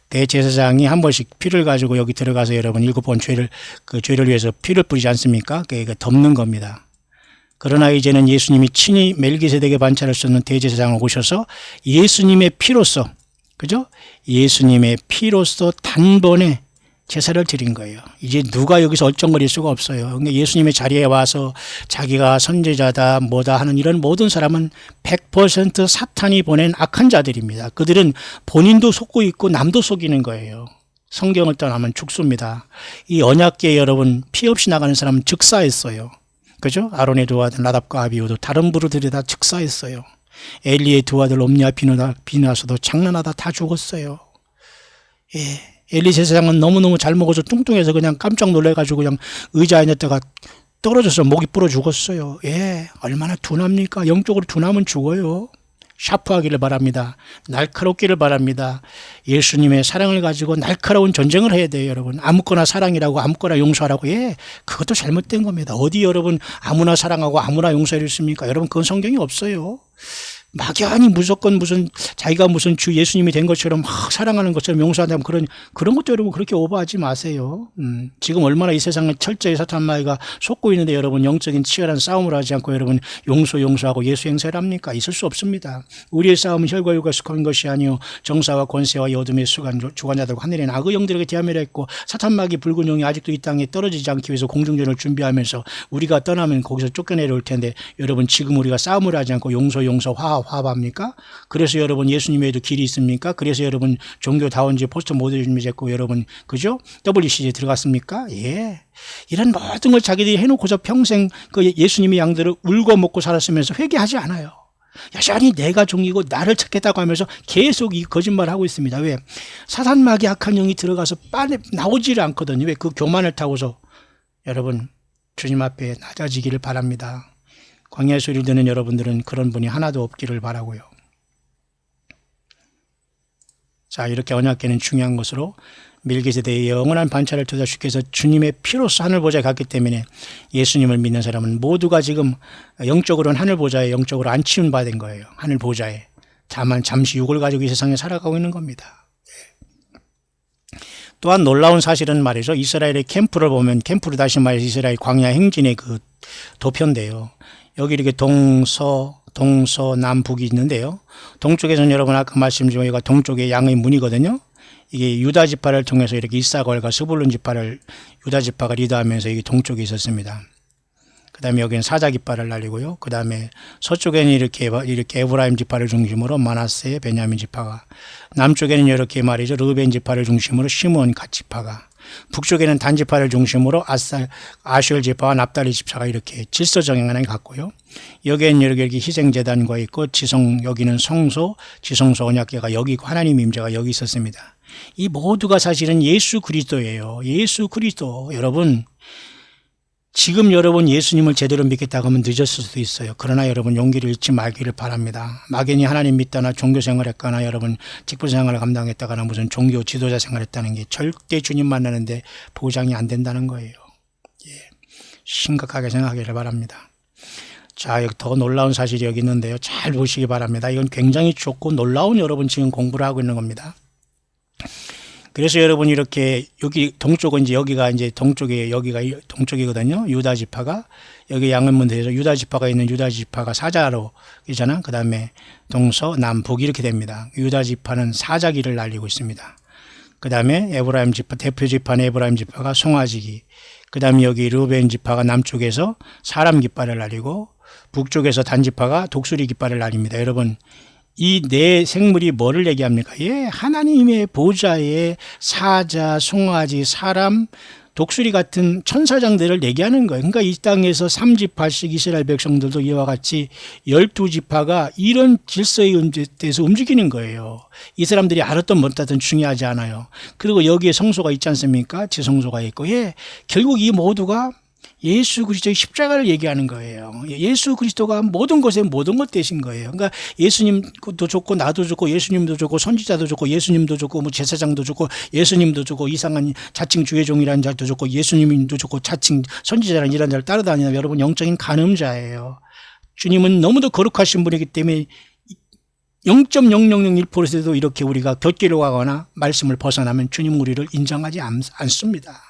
대제사장이 한 번씩 피를 가지고 여기 들어가서 여러분 7번 죄를 위해서 피를 뿌리지 않습니까? 그게 덮는 겁니다. 그러나 이제는 예수님이 친히 멜기세덱의 반차를 쏟는 대제사장을 오셔서 예수님의 피로서, 그죠? 예수님의 피로서 단번에 제사를 드린 거예요. 이제 누가 여기서 얼쩡거릴 수가 없어요. 그러니까 예수님의 자리에 와서 자기가 선지자다 뭐다 하는 이런 모든 사람은 100% 사탄이 보낸 악한 자들입니다. 그들은 본인도 속고 있고 남도 속이는 거예요. 성경을 떠나면 죽습니다. 이 언약궤에 여러분 피 없이 나가는 사람은 즉사했어요. 그죠? 아론의 두 아들 나답과 아비후도 다른 부르들이 다 즉사했어요. 엘리의 두 아들 옴니와 비나서도 장난하다 다 죽었어요. 예. 엘리 제사장은 너무너무 잘 먹어서 뚱뚱해서 그냥 깜짝 놀래가지고 그냥 의자에 앉았다가 떨어져서 목이 부러 죽었어요. 예, 얼마나 둔합니까? 영적으로 둔하면 죽어요. 샤프하기를 바랍니다. 날카롭기를 바랍니다. 예수님의 사랑을 가지고 날카로운 전쟁을 해야 돼요, 여러분. 아무거나 사랑이라고 아무거나 용서하라고. 예, 그것도 잘못된 겁니다. 어디 여러분 아무나 사랑하고 아무나 용서할 수 있습니까? 여러분 그건 성경이 없어요. 막연히 무조건 무슨 자기가 무슨 주 예수님이 된 것처럼 막 사랑하는 것처럼 용서한다면 그런 것도 여러분 그렇게 오버하지 마세요. 지금 얼마나 이 세상에 철저히 사탄 마귀가 속고 있는데 여러분 영적인 치열한 싸움을 하지 않고 여러분 용서하고 예수 행세를 합니까? 있을 수 없습니다. 우리의 싸움은 혈과 육과 속한 것이 아니요 정사와 권세와 이 어둠의 주관자들과 하늘의 악의 영들에게 대하매라 했고 사탄 마귀 붉은 용이 아직도 이 땅에 떨어지지 않기 위해서 공중전을 준비하면서 우리가 떠나면 거기서 쫓겨내려올 텐데 여러분 지금 우리가 싸움을 하지 않고 용서 화합합니까? 그래서 여러분 예수님 외에도 길이 있습니까? 그래서 여러분 종교다원지 포스트 모더니즘이 됐고 여러분 그죠? WCG에 들어갔습니까? 예. 이런 모든 걸 자기들이 해놓고서 평생 그 예수님의 양들을 울고 먹고 살았으면서 회개하지 않아요. 여전히 내가 종이고 나를 찾겠다고 하면서 계속 이 거짓말을 하고 있습니다. 왜? 사탄 마귀 악한 영이 들어가서 빨리 나오지를 않거든요. 왜? 그 교만을 타고서 여러분 주님 앞에 낮아지기를 바랍니다. 광야의 소리를 듣는 여러분들은 그런 분이 하나도 없기를 바라고요. 자, 이렇게 언약궤는 중요한 것으로 멜기세덱의 영원한 반차를 두사 주께서 주님의 피로써 하늘 보좌에 갔기 때문에 예수님을 믿는 사람은 모두가 지금 영적으로는 하늘 보좌에 영적으로 안 치운받은 거예요. 하늘 보좌에. 다만 잠시 육을 가지고 이 세상에 살아가고 있는 겁니다. 또한 놀라운 사실은 말이죠. 이스라엘의 캠프를 보면 캠프로 다시 말해서 이스라엘 광야 행진의 그 도표인데요. 여기 이렇게 동서남북이 있는데요. 동쪽에서는 여러분 아까 말씀드린 여기가 동쪽의 양의 문이거든요. 이게 유다 지파를 통해서 이렇게 이사골과 스불론 지파를 유다 지파가 리더하면서 이게 동쪽에 있었습니다. 그 다음에 여기는 사자 깃발을 날리고요. 그 다음에 서쪽에는 이렇게 에브라임 지파를 중심으로 마나세, 베냐민 지파가, 남쪽에는 이렇게 말이죠. 르벤 지파를 중심으로 시몬 갓 지파가, 북쪽에는 단 지파를 중심으로 아슈엘 지파와 납달리 지파가 이렇게 질서 정연하게 갔고요. 여기에는 이렇게 희생재단과 있고 여기는 성소, 지성소 언약궤가 여기 있고 하나님 임재가 여기 있었습니다. 이 모두가 사실은 예수 그리스도예요. 예수 그리스도. 여러분 지금 여러분 예수님을 제대로 믿겠다고 하면 늦었을 수도 있어요. 그러나 여러분 용기를 잃지 말기를 바랍니다. 막연히 하나님 믿다나 종교 생활했거나 여러분 직분 생활을 감당했다거나 무슨 종교 지도자 생활했다는 게 절대 주님 만나는데 보장이 안 된다는 거예요. 예, 심각하게 생각하기를 바랍니다. 자, 여기 더 놀라운 사실이 여기 있는데요. 잘 보시기 바랍니다. 이건 굉장히 좋고 놀라운 여러분 지금 공부를 하고 있는 겁니다. 그래서 여러분 이렇게 여기 동쪽은 이제 여기가 이제 여기가 동쪽이거든요. 유다 지파가 여기 양면문대에서 유다 지파가 있는 유다 지파가 사자로 있잖아. 그 다음에 동서남북 이렇게 됩니다. 유다 지파는 사자기를 날리고 있습니다. 그 다음에 에브라임 지파 대표 지파는 에브라임 지파가 송아지기. 그 다음에 여기 르벤 지파가 남쪽에서 사람 깃발을 날리고 북쪽에서 단 지파가 독수리 깃발을 날립니다. 여러분. 이 네 생물이 뭐를 얘기합니까? 예, 하나님의 보좌에 사자, 송아지, 사람, 독수리 같은 천사장들을 얘기하는 거예요. 그러니까 이 땅에서 3지파씩 이스라엘 백성들도 이와 같이 12지파가 이런 질서에 대해서 움직이는 거예요. 이 사람들이 알았든 못하든 중요하지 않아요. 그리고 여기에 성소가 있지 않습니까? 지성소가 있고, 예, 결국 이 모두가 예수 그리스도의 십자가를 얘기하는 거예요. 예수 그리스도가 모든 것에 모든 것 되신 거예요. 그러니까 예수님도 좋고 나도 좋고 예수님도 좋고 선지자도 좋고 예수님도 좋고 뭐 제사장도 좋고 예수님도 좋고 이상한 자칭 주의 종이라는 자도 좋고 예수님도 좋고 자칭 선지자라는 이런 자를 따라다니는 여러분 영적인 간음자예요. 주님은 너무도 거룩하신 분이기 때문에 0.0001%도 이렇게 우리가 곁길로 가거나 말씀을 벗어나면 주님 우리를 인정하지 않습니다.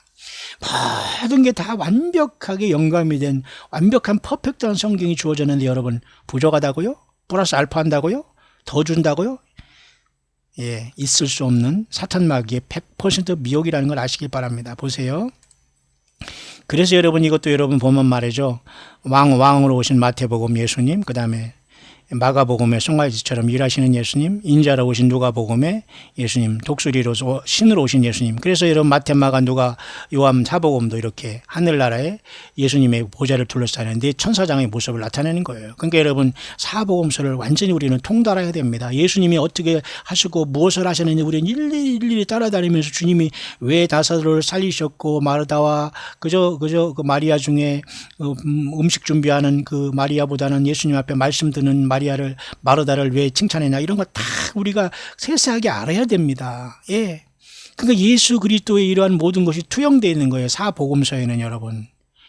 모든 게 다 완벽하게 영감이 된 완벽한 퍼펙트한 성경이 주어졌는데 여러분 부족하다고요? 플러스 알파 한다고요? 더 준다고요? 예, 있을 수 없는 사탄 마귀의 100% 미혹이라는 걸 아시길 바랍니다. 보세요. 그래서 여러분 이것도 여러분 보면 말이죠. 왕으로 오신 마태복음 예수님, 그 다음에 마가복음의 송아지처럼 일하시는 예수님, 인자로 오신 누가복음의 예수님, 독수리로 신으로 오신 예수님. 그래서 여러분 마태, 마가, 누가, 요한 사복음도 이렇게 하늘나라에 예수님의 보좌를 둘러싸는데 천사장의 모습을 나타내는 거예요. 그러니까 여러분 사복음서를 완전히 우리는 통달해야 됩니다. 예수님이 어떻게 하시고 무엇을 하셨는지 우리는 일일이 따라다니면서 주님이 왜 나사로를 살리셨고 마르다와 그저 그 마리아 중에 음식 준비하는 그 마리아보다는 예수님 앞에 말씀 듣는 마르다를 왜 칭찬했냐 이런 거 다 우리가 세세하게 알아야 됩니다. 예. 그러니까 예수 그리스도의 이러한 모든 것이 투영되어 있는 거예요. 사복음서에는 여러분.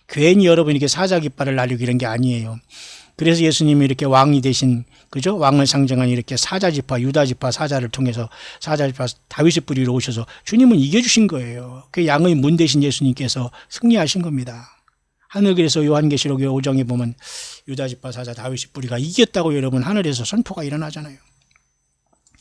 괜히 여러분 이렇게 사자 깃발을 날리고 이런 게 아니에요. 그래서 예수님이 이렇게 왕이 되신, 그죠? 왕을 상징한 이렇게 사자지파, 유다지파 사자를 통해서 사자지파 다윗의 뿌리로 오셔서 주님은 이겨주신 거예요. 그 양의 문 되신 예수님께서 승리하신 겁니다. 하늘에서 요한계시록 5장에 보면 유다지파 사자 다윗의 뿌리가 이겼다고 여러분 하늘에서 선포가 일어나잖아요.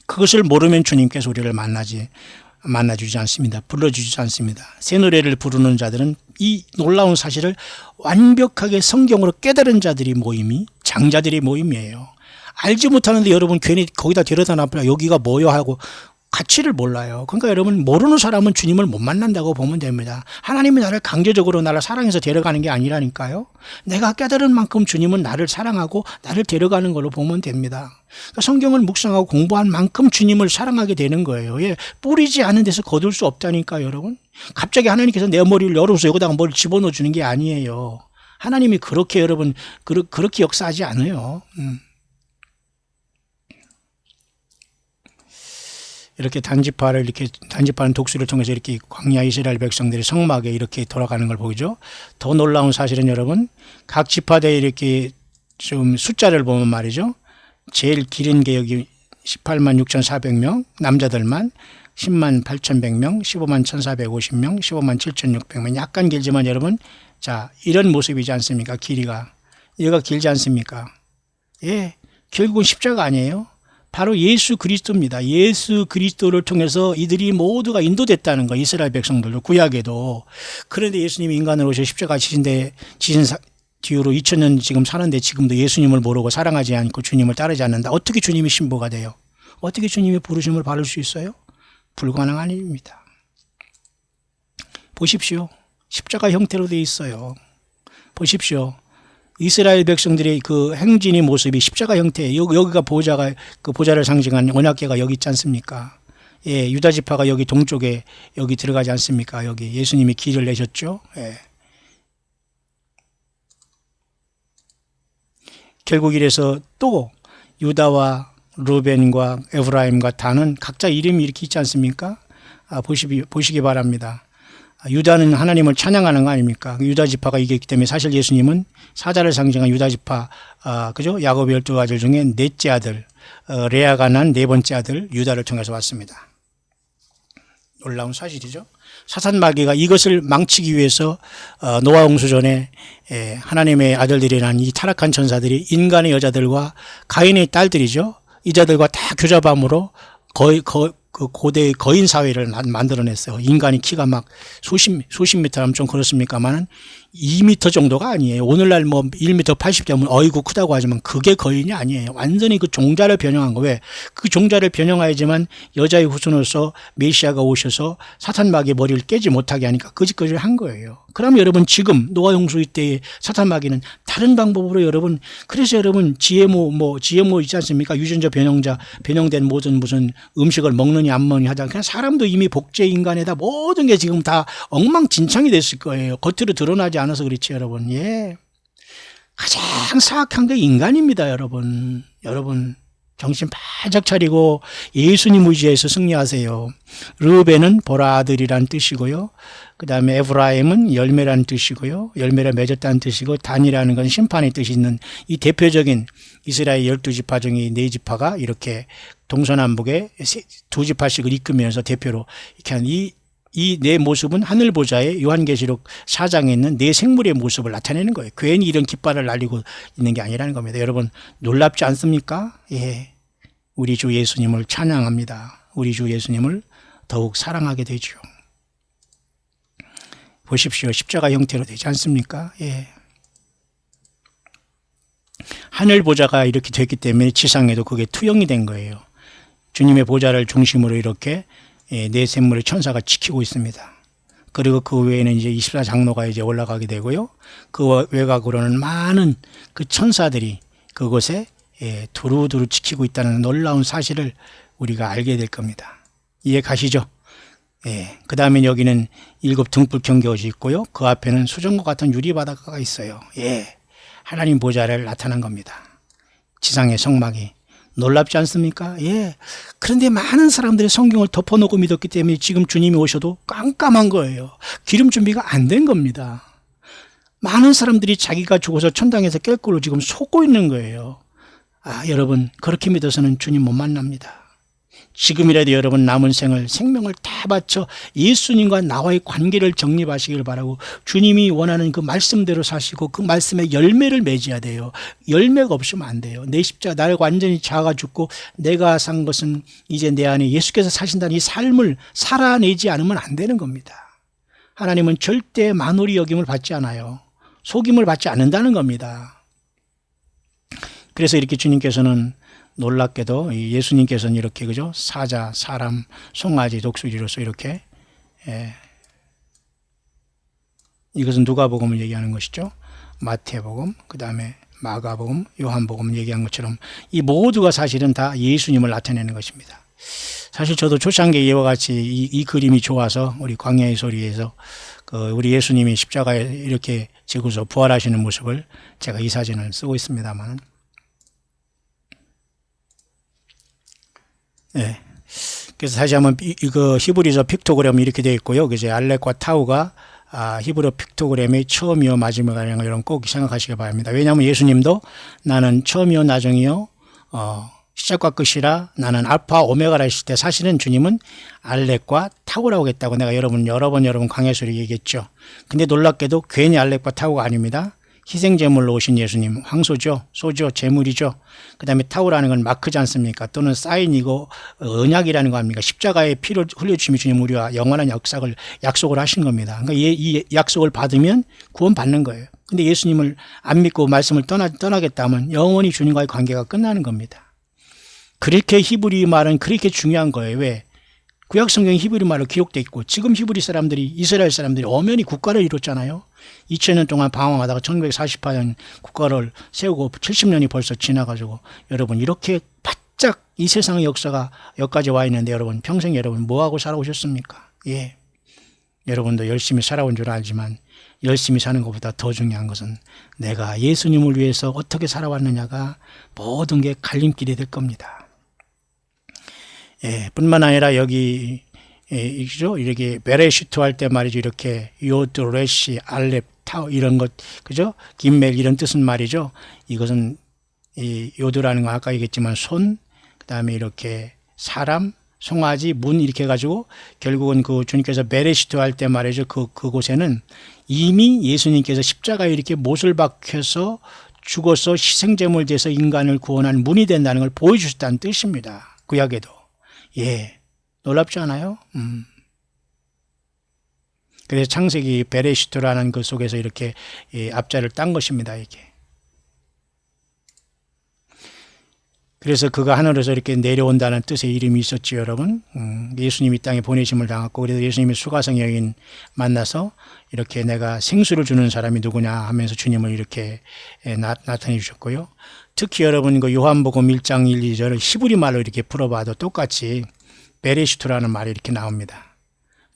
그것을 모르면 주님께서 우리를 만나주지 않습니다. 불러주지 않습니다. 새 노래를 부르는 자들은 이 놀라운 사실을 완벽하게 성경으로 깨달은 자들이 모임이 장자들의 모임이에요. 알지 못하는데 여러분 괜히 거기다 데려다 놔봐 여기가 뭐요 하고 가치를 몰라요. 그러니까 여러분 모르는 사람은 주님을 못 만난다고 보면 됩니다. 하나님이 나를 강제적으로 나를 사랑해서 데려가는 게 아니라니까요. 내가 깨달은 만큼 주님은 나를 사랑하고 나를 데려가는 걸로 보면 됩니다. 그러니까 성경을 묵상하고 공부한 만큼 주님을 사랑하게 되는 거예요. 예, 뿌리지 않은 데서 거둘 수 없다니까요, 여러분. 갑자기 하나님께서 내 머리를 열어서 여기다가 머리를 집어넣어 주는 게 아니에요. 하나님이 그렇게 여러분 그렇게 역사하지 않아요. 이렇게 단지파는 독수리를 통해서 이렇게 광야 이스라엘 백성들이 성막에 이렇게 돌아가는 걸 보이죠. 더 놀라운 사실은 여러분 각 지파대에 이렇게 좀 숫자를 보면 말이죠. 제일 길은 게 여기 18만 6,400명 남자들만 10만 8,100명 15만 1,450명 15만 7,600명 약간 길지만 여러분 자 이런 모습이지 않습니까? 길이가 얘가 길지 않습니까? 예, 결국은 십자가 아니에요. 바로 예수 그리스도입니다. 예수 그리스도를 통해서 이들이 모두가 인도됐다는 거 이스라엘 백성들도 구약에도. 그런데 예수님이 인간으로 오셔 십자가 지신 뒤로 2000년 지금 사는데 지금도 예수님을 모르고 사랑하지 않고 주님을 따르지 않는다. 어떻게 주님이 신부가 돼요? 어떻게 주님의 부르심을 받을 수 있어요? 불가능한 일입니다. 보십시오. 십자가 형태로 되어 있어요. 보십시오. 이스라엘 백성들의 그 행진의 모습이 십자가 형태, 여기가 보좌가, 그 보좌를 상징한 언약궤가 여기 있지 않습니까? 예, 유다 지파가 여기 동쪽에 여기 들어가지 않습니까? 여기 예수님이 길을 내셨죠? 예. 결국 이래서 또 유다와 루벤과 에브라임과 다는 각자 이름이 이렇게 있지 않습니까? 보시기 바랍니다. 유다는 하나님을 찬양하는 거 아닙니까? 유다 지파가 이겼기 때문에 사실 예수님은 사자를 상징한 유다 지파, 그죠? 야곱의 12아들 중에 넷째 아들, 레아가 난 네 번째 아들 유다를 통해서 왔습니다. 놀라운 사실이죠. 사탄 마귀가 이것을 망치기 위해서 노아 홍수 전에 하나님의 아들들이 난 이 타락한 천사들이 인간의 여자들과 가인의 딸들이죠. 이자들과 다 교잡함으로 그 고대의 거인 사회를 만들어냈어요. 인간이 키가 막 수십 미터라면 좀 그렇습니까만 2미터 정도가 아니에요. 오늘날 뭐 1미터 80되면 어이구 크다고 하지만 그게 거인이 아니에요. 완전히 그 종자를 변형한 거. 왜? 그 종자를 변형하야지만 여자의 후손으로서 메시아가 오셔서 사탄 마귀의 머리를 깨지 못하게 하니까 그 짓거리를 한 거예요. 그럼 여러분 지금 노아 홍수 때의 사탄 마귀는 다른 방법으로 여러분 그래서 여러분 GMO 있지 않습니까? 유전자 변형된 모든 무슨 음식을 먹느니 안 먹느니 하다 그냥 사람도 이미 복제 인간에다 모든 게 지금 다 엉망진창이 됐을 거예요. 겉으로 드러나지 않아서 그렇지 여러분. 예. 가장 사악한 게 인간입니다, 여러분. 여러분 정신 바짝 차리고 예수님 의지해서 승리하세요. 르벤은 보라 아들이란 뜻이고요. 그 다음에 에브라임은 열매라는 뜻이고요. 열매를 맺었다는 뜻이고 단이라는 건 심판의 뜻이 있는 이 대표적인 이스라엘 12지파 중에 4지파가 이렇게 동서남북에 2지파씩을 이끌면서 대표로 이렇게 한 이 네 모습은 하늘 보좌에 요한계시록 4장에 있는 네 생물의 모습을 나타내는 거예요. 괜히 이런 깃발을 날리고 있는 게 아니라는 겁니다. 여러분 놀랍지 않습니까? 예, 우리 주 예수님을 찬양합니다. 우리 주 예수님을 더욱 사랑하게 되죠. 보십시오. 십자가 형태로 되지 않습니까? 예. 하늘 보좌가 이렇게 됐기 때문에 지상에도 그게 투영이 된 거예요. 주님의 보좌를 중심으로 이렇게 네 샘물의 천사가 지키고 있습니다. 그리고 그 외에는 이제 24장로가 이제 올라가게 되고요. 그 외곽으로는 많은 그 천사들이 그곳에 두루두루 지키고 있다는 놀라운 사실을 우리가 알게 될 겁니다. 이해 가시죠? 그 다음에 여기는 7 등불 경계옷이 있고요. 그 앞에는 수정과 같은 유리바다가 있어요. 하나님 보좌를 나타난 겁니다. 지상의 성막이. 놀랍지 않습니까? 예. 그런데 많은 사람들이 성경을 덮어놓고 믿었기 때문에 지금 주님이 오셔도 깜깜한 거예요. 기름 준비가 안 된 겁니다. 많은 사람들이 자기가 죽어서 천당에서 깰 걸로 지금 속고 있는 거예요. 여러분, 그렇게 믿어서는 주님 못 만납니다. 지금이라도 여러분 남은 생명을 다 바쳐 예수님과 나와의 관계를 정립하시길 바라고, 주님이 원하는 그 말씀대로 사시고 그 말씀에 열매를 맺어야 돼요. 열매가 없으면 안 돼요. 내 십자가, 나를 완전히 작아 죽고 내가 산 것은 이제 내 안에 예수께서 사신다는 이 삶을 살아내지 않으면 안 되는 겁니다. 하나님은 절대 만홀히 여김을 받지 않아요. 속임을 받지 않는다는 겁니다. 그래서 이렇게 주님께서는 놀랍게도 예수님께서는 이렇게, 그죠? 사자, 사람, 송아지, 독수리로서 이렇게, 이것은 누가복음을 얘기하는 것이죠. 마태복음, 그 다음에 마가복음, 요한복음 얘기한 것처럼 이 모두가 사실은 다 예수님을 나타내는 것입니다. 사실 저도 초창기에 이와 같이 이 그림이 좋아서 우리 광야의 소리에서 우리 예수님이 십자가에 이렇게 지고서 부활하시는 모습을 제가 이 사진을 쓰고 있습니다만, 네. 그래서 다시 한번 이거 히브리서 픽토그램이 이렇게 되어 있고요. 그래서 알렉과 타우가 히브리 픽토그램의 처음이요 마지막이라는 걸 여러분 꼭 생각하시기 바랍니다. 왜냐하면 예수님도 나는 처음이요 나중이요 시작과 끝이라 나는 알파 오메가라 했을 때 사실은 주님은 알렉과 타우라고 했다고 내가 여러 번 강해소리 얘기했죠. 근데 놀랍게도 괜히 알렉과 타우가 아닙니다. 희생제물로 오신 예수님, 황소죠, 소죠, 제물이죠. 그 다음에 타우라는 건 마크지 않습니까? 또는 사인이고 언약이라는 거 아닙니까? 십자가의 피를 흘려주심이 주님 우리와 영원한 약속을 하신 겁니다. 그러니까 이 약속을 받으면 구원 받는 거예요. 근데 예수님을 안 믿고 말씀을 떠나겠다 하면 영원히 주님과의 관계가 끝나는 겁니다. 그렇게 히브리 말은 그렇게 중요한 거예요. 왜? 구약 성경 히브리 말로 기록되어 있고, 지금 히브리 사람들이, 이스라엘 사람들이 엄연히 국가를 이뤘잖아요. 2000년 동안 방황하다가 1948년 국가를 세우고 70년이 벌써 지나가지고, 여러분 이렇게 바짝 이 세상의 역사가 여기까지 와 있는데, 여러분 평생 여러분 뭐하고 살아오셨습니까? 예, 여러분도 열심히 살아온 줄 알지만 열심히 사는 것보다 더 중요한 것은 내가 예수님을 위해서 어떻게 살아왔느냐가 모든 게 갈림길이 될 겁니다. 뿐만 아니라 여기 이렇게 베레시트 할 때 말이죠. 이렇게 요드, 레시, 알렙, 타우 이런 것, 그죠? 김멜 이런 뜻은 말이죠. 이것은 이 요드라는 건 아까 얘기했지만 손, 그다음에 이렇게 사람, 송아지, 문 이렇게 해가지고 결국은 그 주님께서 베레시트 할 때 말이죠. 그곳에는 이미 예수님께서 십자가에 이렇게 못을 박혀서 죽어서 희생제물 돼서 인간을 구원한 문이 된다는 걸 보여주셨다는 뜻입니다. 구약에도. 예, 놀랍지 않아요? 그래서 창세기 베레시트라는 그 속에서 이렇게 앞자를 딴 것입니다, 이게. 그래서 그가 하늘에서 이렇게 내려온다는 뜻의 이름이 있었죠, 여러분. 예수님이 땅에 보내심을 당했고, 그래서 예수님이 수가성 여인 만나서 이렇게 내가 생수를 주는 사람이 누구냐 하면서 주님을 이렇게 나타내 주셨고요. 특히 여러분 그 요한복음 1장 1, 2절을 히브리 말로 이렇게 풀어봐도 똑같이 베레시트라는 말이 이렇게 나옵니다.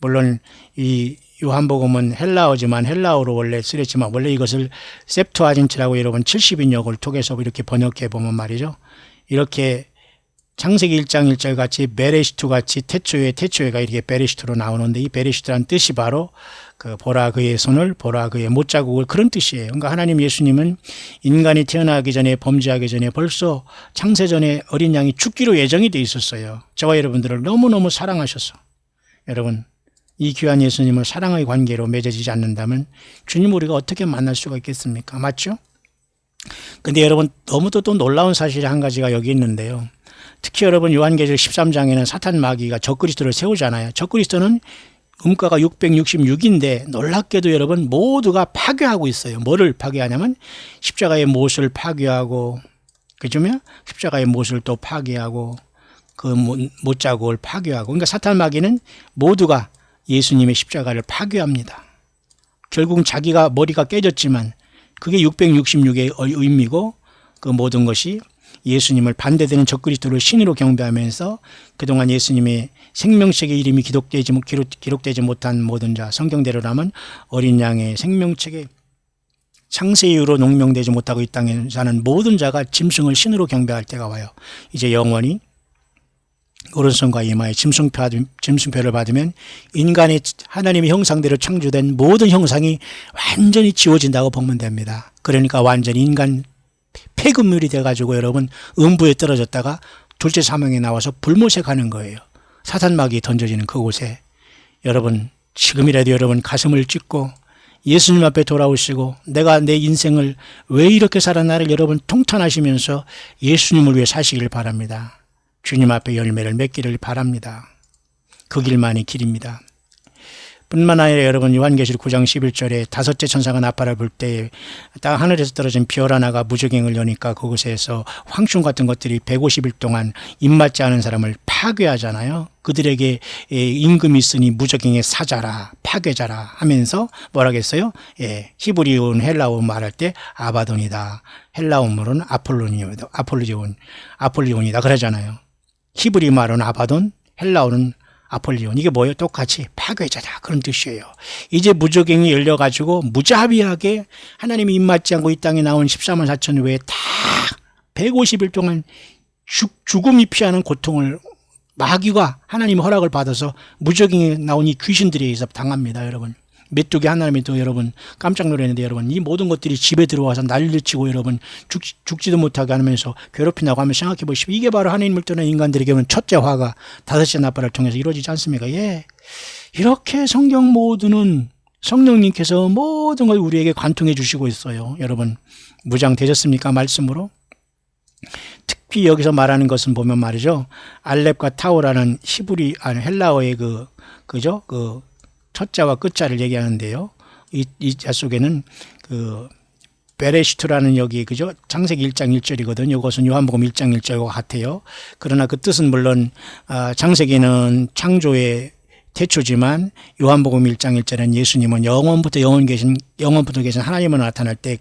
물론 이 요한복음은 헬라어지만 헬라어로 원래 쓰였지만 원래 이것을 셉투아진트라고 여러분 70인역을 통해서 이렇게 번역해 보면 말이죠. 이렇게 창세기 1장 1절 같이 베레시트 같이 태초에가 이렇게 베레시트로 나오는데, 이 베레시트라는 뜻이 바로 그 보라 그의 손을, 보라 그의 못자국을, 그런 뜻이에요. 그러니까 하나님 예수님은 인간이 태어나기 전에, 범죄하기 전에 벌써 창세전에 어린 양이 죽기로 예정이 돼 있었어요. 저와 여러분들을 너무너무 사랑하셔서, 여러분 이 귀한 예수님을 사랑의 관계로 맺어지지 않는다면 주님 우리가 어떻게 만날 수가 있겠습니까? 맞죠? 근데 여러분 너무도 또 놀라운 사실이 한 가지가 여기 있는데요. 특히 여러분 요한계시록 13장에는 사탄 마귀가 적그리스도를 세우잖아요. 적그리스도는 음가가 666인데 놀랍게도 여러분 모두가 파괴하고 있어요. 뭐를 파괴하냐면 십자가의 못을 파괴하고, 그죠? 십자가의 못을 또 파괴하고 그 못자국을 파괴하고, 그러니까 사탄 마귀는 모두가 예수님의 십자가를 파괴합니다. 결국은 자기가 머리가 깨졌지만 그게 666의 의미고, 그 모든 것이 예수님을 반대되는 적그리스도를 신으로 경배하면서 그동안 예수님의 생명책의 이름이 기록되지 못한 모든 자, 성경대로라면 어린 양의 생명책에 창세 이후로 농명되지 못하고 이 땅에 사는 모든 자가 짐승을 신으로 경배할 때가 와요. 이제 영원히 오른손과 이마에 짐승표를 받으면 인간의 하나님의 형상대로 창조된 모든 형상이 완전히 지워진다고 보면 됩니다. 그러니까 완전히 인간 폐급물이 돼가지고 여러분 음부에 떨어졌다가 둘째 사망에 나와서 불못에 가는 거예요. 사탄막이 던져지는 그곳에 여러분 지금이라도 여러분 가슴을 찢고 예수님 앞에 돌아오시고 내가 내 인생을 왜 이렇게 살았나를 여러분 통탄하시면서 예수님을 위해 사시길 바랍니다. 주님 앞에 열매를 맺기를 바랍니다. 그 길만이 길입니다. 뿐만 아니라 여러분 요한계시록 9장 11절에 다섯째 천사가 나팔을 불 때 땅 하늘에서 떨어진 별 하나가 무저갱을 여니까 그곳에서 황충 같은 것들이 150일 동안 입맞지 않은 사람을 파괴하잖아요. 그들에게 임금이 있으니 무저갱의 사자라 파괴자라 하면서 뭐라겠어요? 히브리어는 헬라어 말할 때 아바돈이다. 헬라어로는 아폴리온이다 그러잖아요. 히브리 말은 아바돈, 헬라어는 아폴리온. 이게 뭐예요? 똑같이 파괴자다 그런 뜻이에요. 이제 무저갱이 열려가지고 무자비하게 하나님이 입맞지 않고 이 땅에 나온 14만 4천 외에 다 150일 동안 죽음이 피하는 고통을 마귀가 하나님의 허락을 받아서 무저갱이 나온 이 귀신들에 의해서 당합니다. 여러분 메뚜기 하나님이 또 여러분 깜짝 놀랐는데 여러분 이 모든 것들이 집에 들어와서 난리를 치고 여러분 죽지도 못하게 하면서 괴롭힌다고 하면 생각해 보십시오. 이게 바로 하나님을 떠난 인간들에게는 첫째 화가 다섯째 나팔을 통해서 이루어지지 않습니까? 이렇게 성경 모두는 성령님께서 모든 걸 우리에게 관통해 주시고 있어요. 여러분 무장되셨습니까? 말씀으로. 특히 여기서 말하는 것은 보면 말이죠. 알렙과 타오라는 헬라어의 그죠? 첫자와 끝자를 얘기하는데요. 이 자 속에는 베레시트라는 여기 그죠? 창세기 1장 1절이거든요. 이것은 요한복음 1장 1절과 같아요. 그러나 그 뜻은 물론 창세기는 창조의 태초지만 요한복음 1장 1절은 예수님은 영원부터 계신 하나님으로 나타날 때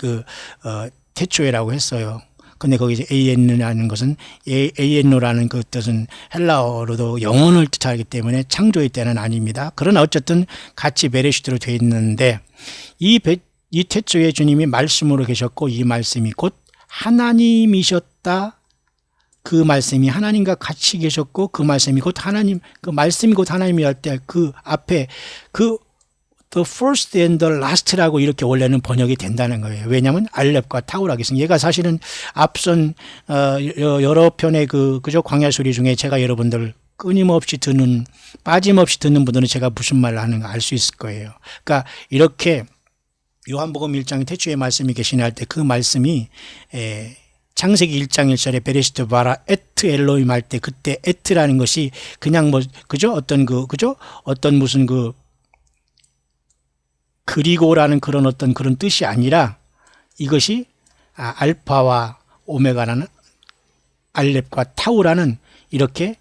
태초에라고 했어요. 근데 거기서 에이엔노라는 것은 에이엔노라는 그 뜻은 헬라어로도 영혼을 뜻하기 때문에 창조의 때는 아닙니다. 그러나 어쨌든 같이 베레시트로 되어 있는데 이 태초에 주님이 말씀으로 계셨고 이 말씀이 곧 하나님이셨다. 그 말씀이 하나님과 같이 계셨고 그 말씀이 곧 하나님, 그 말씀이 곧 하나님이랄 때 그 앞에 the first and the last라고 이렇게 원래는 번역이 된다는 거예요. 왜냐하면 알렙과 타우라겠습니다. 얘가 사실은 앞선 여러 편의 그죠 광야 소리 중에 제가 여러분들 끊임없이 빠짐없이 듣는 분들은 제가 무슨 말을 하는가 알 수 있을 거예요. 그러니까 이렇게 요한복음 1장 태초에 말씀이 계시나 할 때 그 말씀이 창세기 1장 1절에 베레시트 바라 에트 엘로임 할 때 그때 에트라는 것이 그냥 그죠 어떤 무슨 그리고라는 그런 뜻이 아니라 이것이 알파와 오메가라는 알렙과 타우라는 이렇게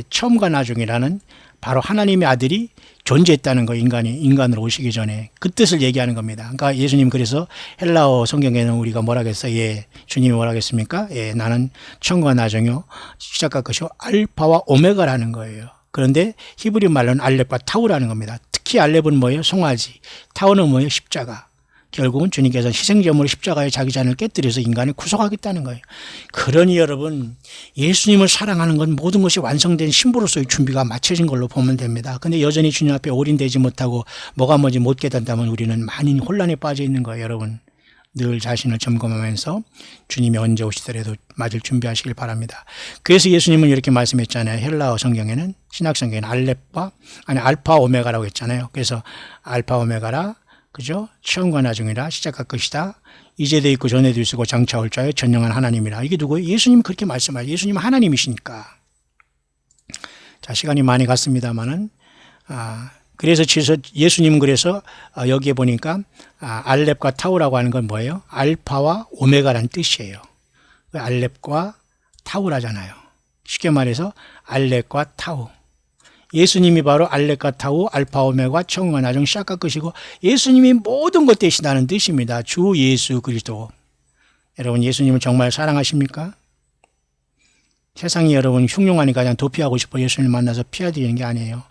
처음과 나중이라는 바로 하나님의 아들이 존재했다는 거 인간으로 오시기 전에 그 뜻을 얘기하는 겁니다. 그러니까 예수님 그래서 헬라어 성경에는 우리가 뭐라겠어요? 주님이 뭐라겠습니까? 나는 처음과 나중이요 시작과 끝이요 알파와 오메가라는 거예요. 그런데 히브리 말로는 알렙과 타우라는 겁니다. 특히 알렙은 뭐예요? 송아지. 타우는 뭐예요? 십자가. 결국은 주님께서 희생제물로 십자가에 자기 자신을 깨뜨려서 인간을 구속하겠다는 거예요. 그러니 여러분 예수님을 사랑하는 건 모든 것이 완성된 신부로서의 준비가 마쳐진 걸로 보면 됩니다. 근데 여전히 주님 앞에 올인되지 못하고 뭐가 뭔지 못 깨닫다면 우리는 많이 혼란에 빠져 있는 거예요. 여러분 늘 자신을 점검하면서 주님이 언제 오시더라도 맞을 준비하시길 바랍니다. 그래서 예수님은 이렇게 말씀했잖아요. 헬라어 성경에는 신약 성경에는 알파 오메가라고 했잖아요. 그래서 알파 오메가라 그죠? 처음과 나중이라 시작과 끝이다. 이제도 있고 전에도 있고 장차 올 자의 전능한 하나님이라. 이게 누구예요? 예수님이 그렇게 말씀하세요. 예수님은 하나님이시니까. 자, 시간이 많이 갔습니다만은 그래서 예수님은 그래서 여기에 보니까 알렙과 타우라고 하는 건 뭐예요? 알파와 오메가라는 뜻이에요. 알렙과 타우라잖아요. 쉽게 말해서 알렙과 타우. 예수님이 바로 알렙과 타우, 알파 오메가, 처음과 나중, 시작과 끝이고 예수님이 모든 것 되신다는 뜻입니다. 주 예수 그리스도. 여러분 예수님을 정말 사랑하십니까? 세상이 여러분 흉흉하니까 그냥 도피하고 싶어 예수님을 만나서 피해드리는 게 아니에요.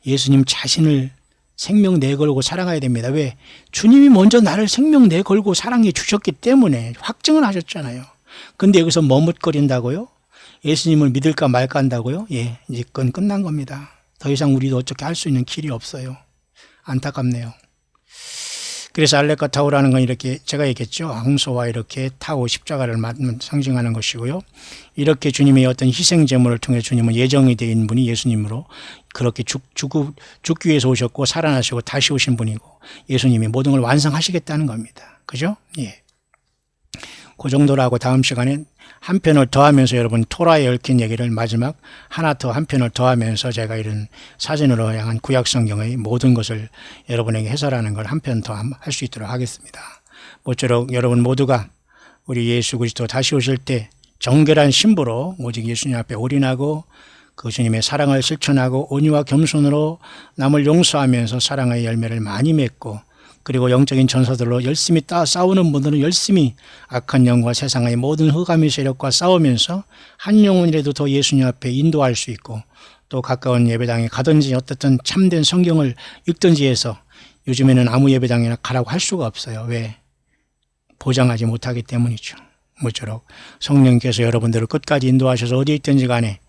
예수님 자신을 생명 내걸고 사랑해야 됩니다. 왜? 주님이 먼저 나를 생명 내걸고 사랑해 주셨기 때문에 확증을 하셨잖아요. 근데 여기서 머뭇거린다고요? 예수님을 믿을까 말까 한다고요? 예, 이제 그건 끝난 겁니다. 더 이상 우리도 어떻게 할 수 있는 길이 없어요. 안타깝네요. 그래서 알레카 타오라는 건 이렇게 제가 얘기했죠. 황소와 이렇게 타오 십자가를 상징하는 것이고요. 이렇게 주님의 어떤 희생 제물을 통해 주님은 예정이 되어 분이 예수님으로 그렇게 죽기 위해서 오셨고 살아나시고 다시 오신 분이고 예수님이 모든 걸 완성하시겠다는 겁니다. 그죠? 예. 그 정도로 하고 다음 시간에 한 편을 더하면서 여러분 토라에 얽힌 얘기를 마지막 하나 더 한 편을 더하면서 제가 이런 사진으로 향한 구약 성경의 모든 것을 여러분에게 해설하는 걸 한 편 더 할 수 있도록 하겠습니다. 모쪼록 여러분 모두가 우리 예수 그리스도 다시 오실 때 정결한 신부로 오직 예수님 앞에 올인하고 그 주님의 사랑을 실천하고 온유와 겸손으로 남을 용서하면서 사랑의 열매를 많이 맺고 그리고 영적인 전사들로 열심히 싸우는 분들은 열심히 악한 영과 세상의 모든 흑암의 세력과 싸우면서 한 영혼이라도 더 예수님 앞에 인도할 수 있고 또 가까운 예배당에 가든지 어떻든 참된 성경을 읽든지 해서 요즘에는 아무 예배당이나 가라고 할 수가 없어요. 왜? 보장하지 못하기 때문이죠. 모쪼록 성령께서 여러분들을 끝까지 인도하셔서 어디에 있든지 간에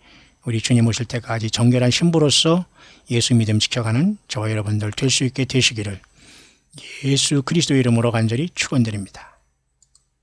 우리 주님 오실 때까지 정결한 신부로서 예수 믿음 지켜가는 저와 여러분들 될 수 있게 되시기를 예수 그리스도 이름으로 간절히 축원드립니다.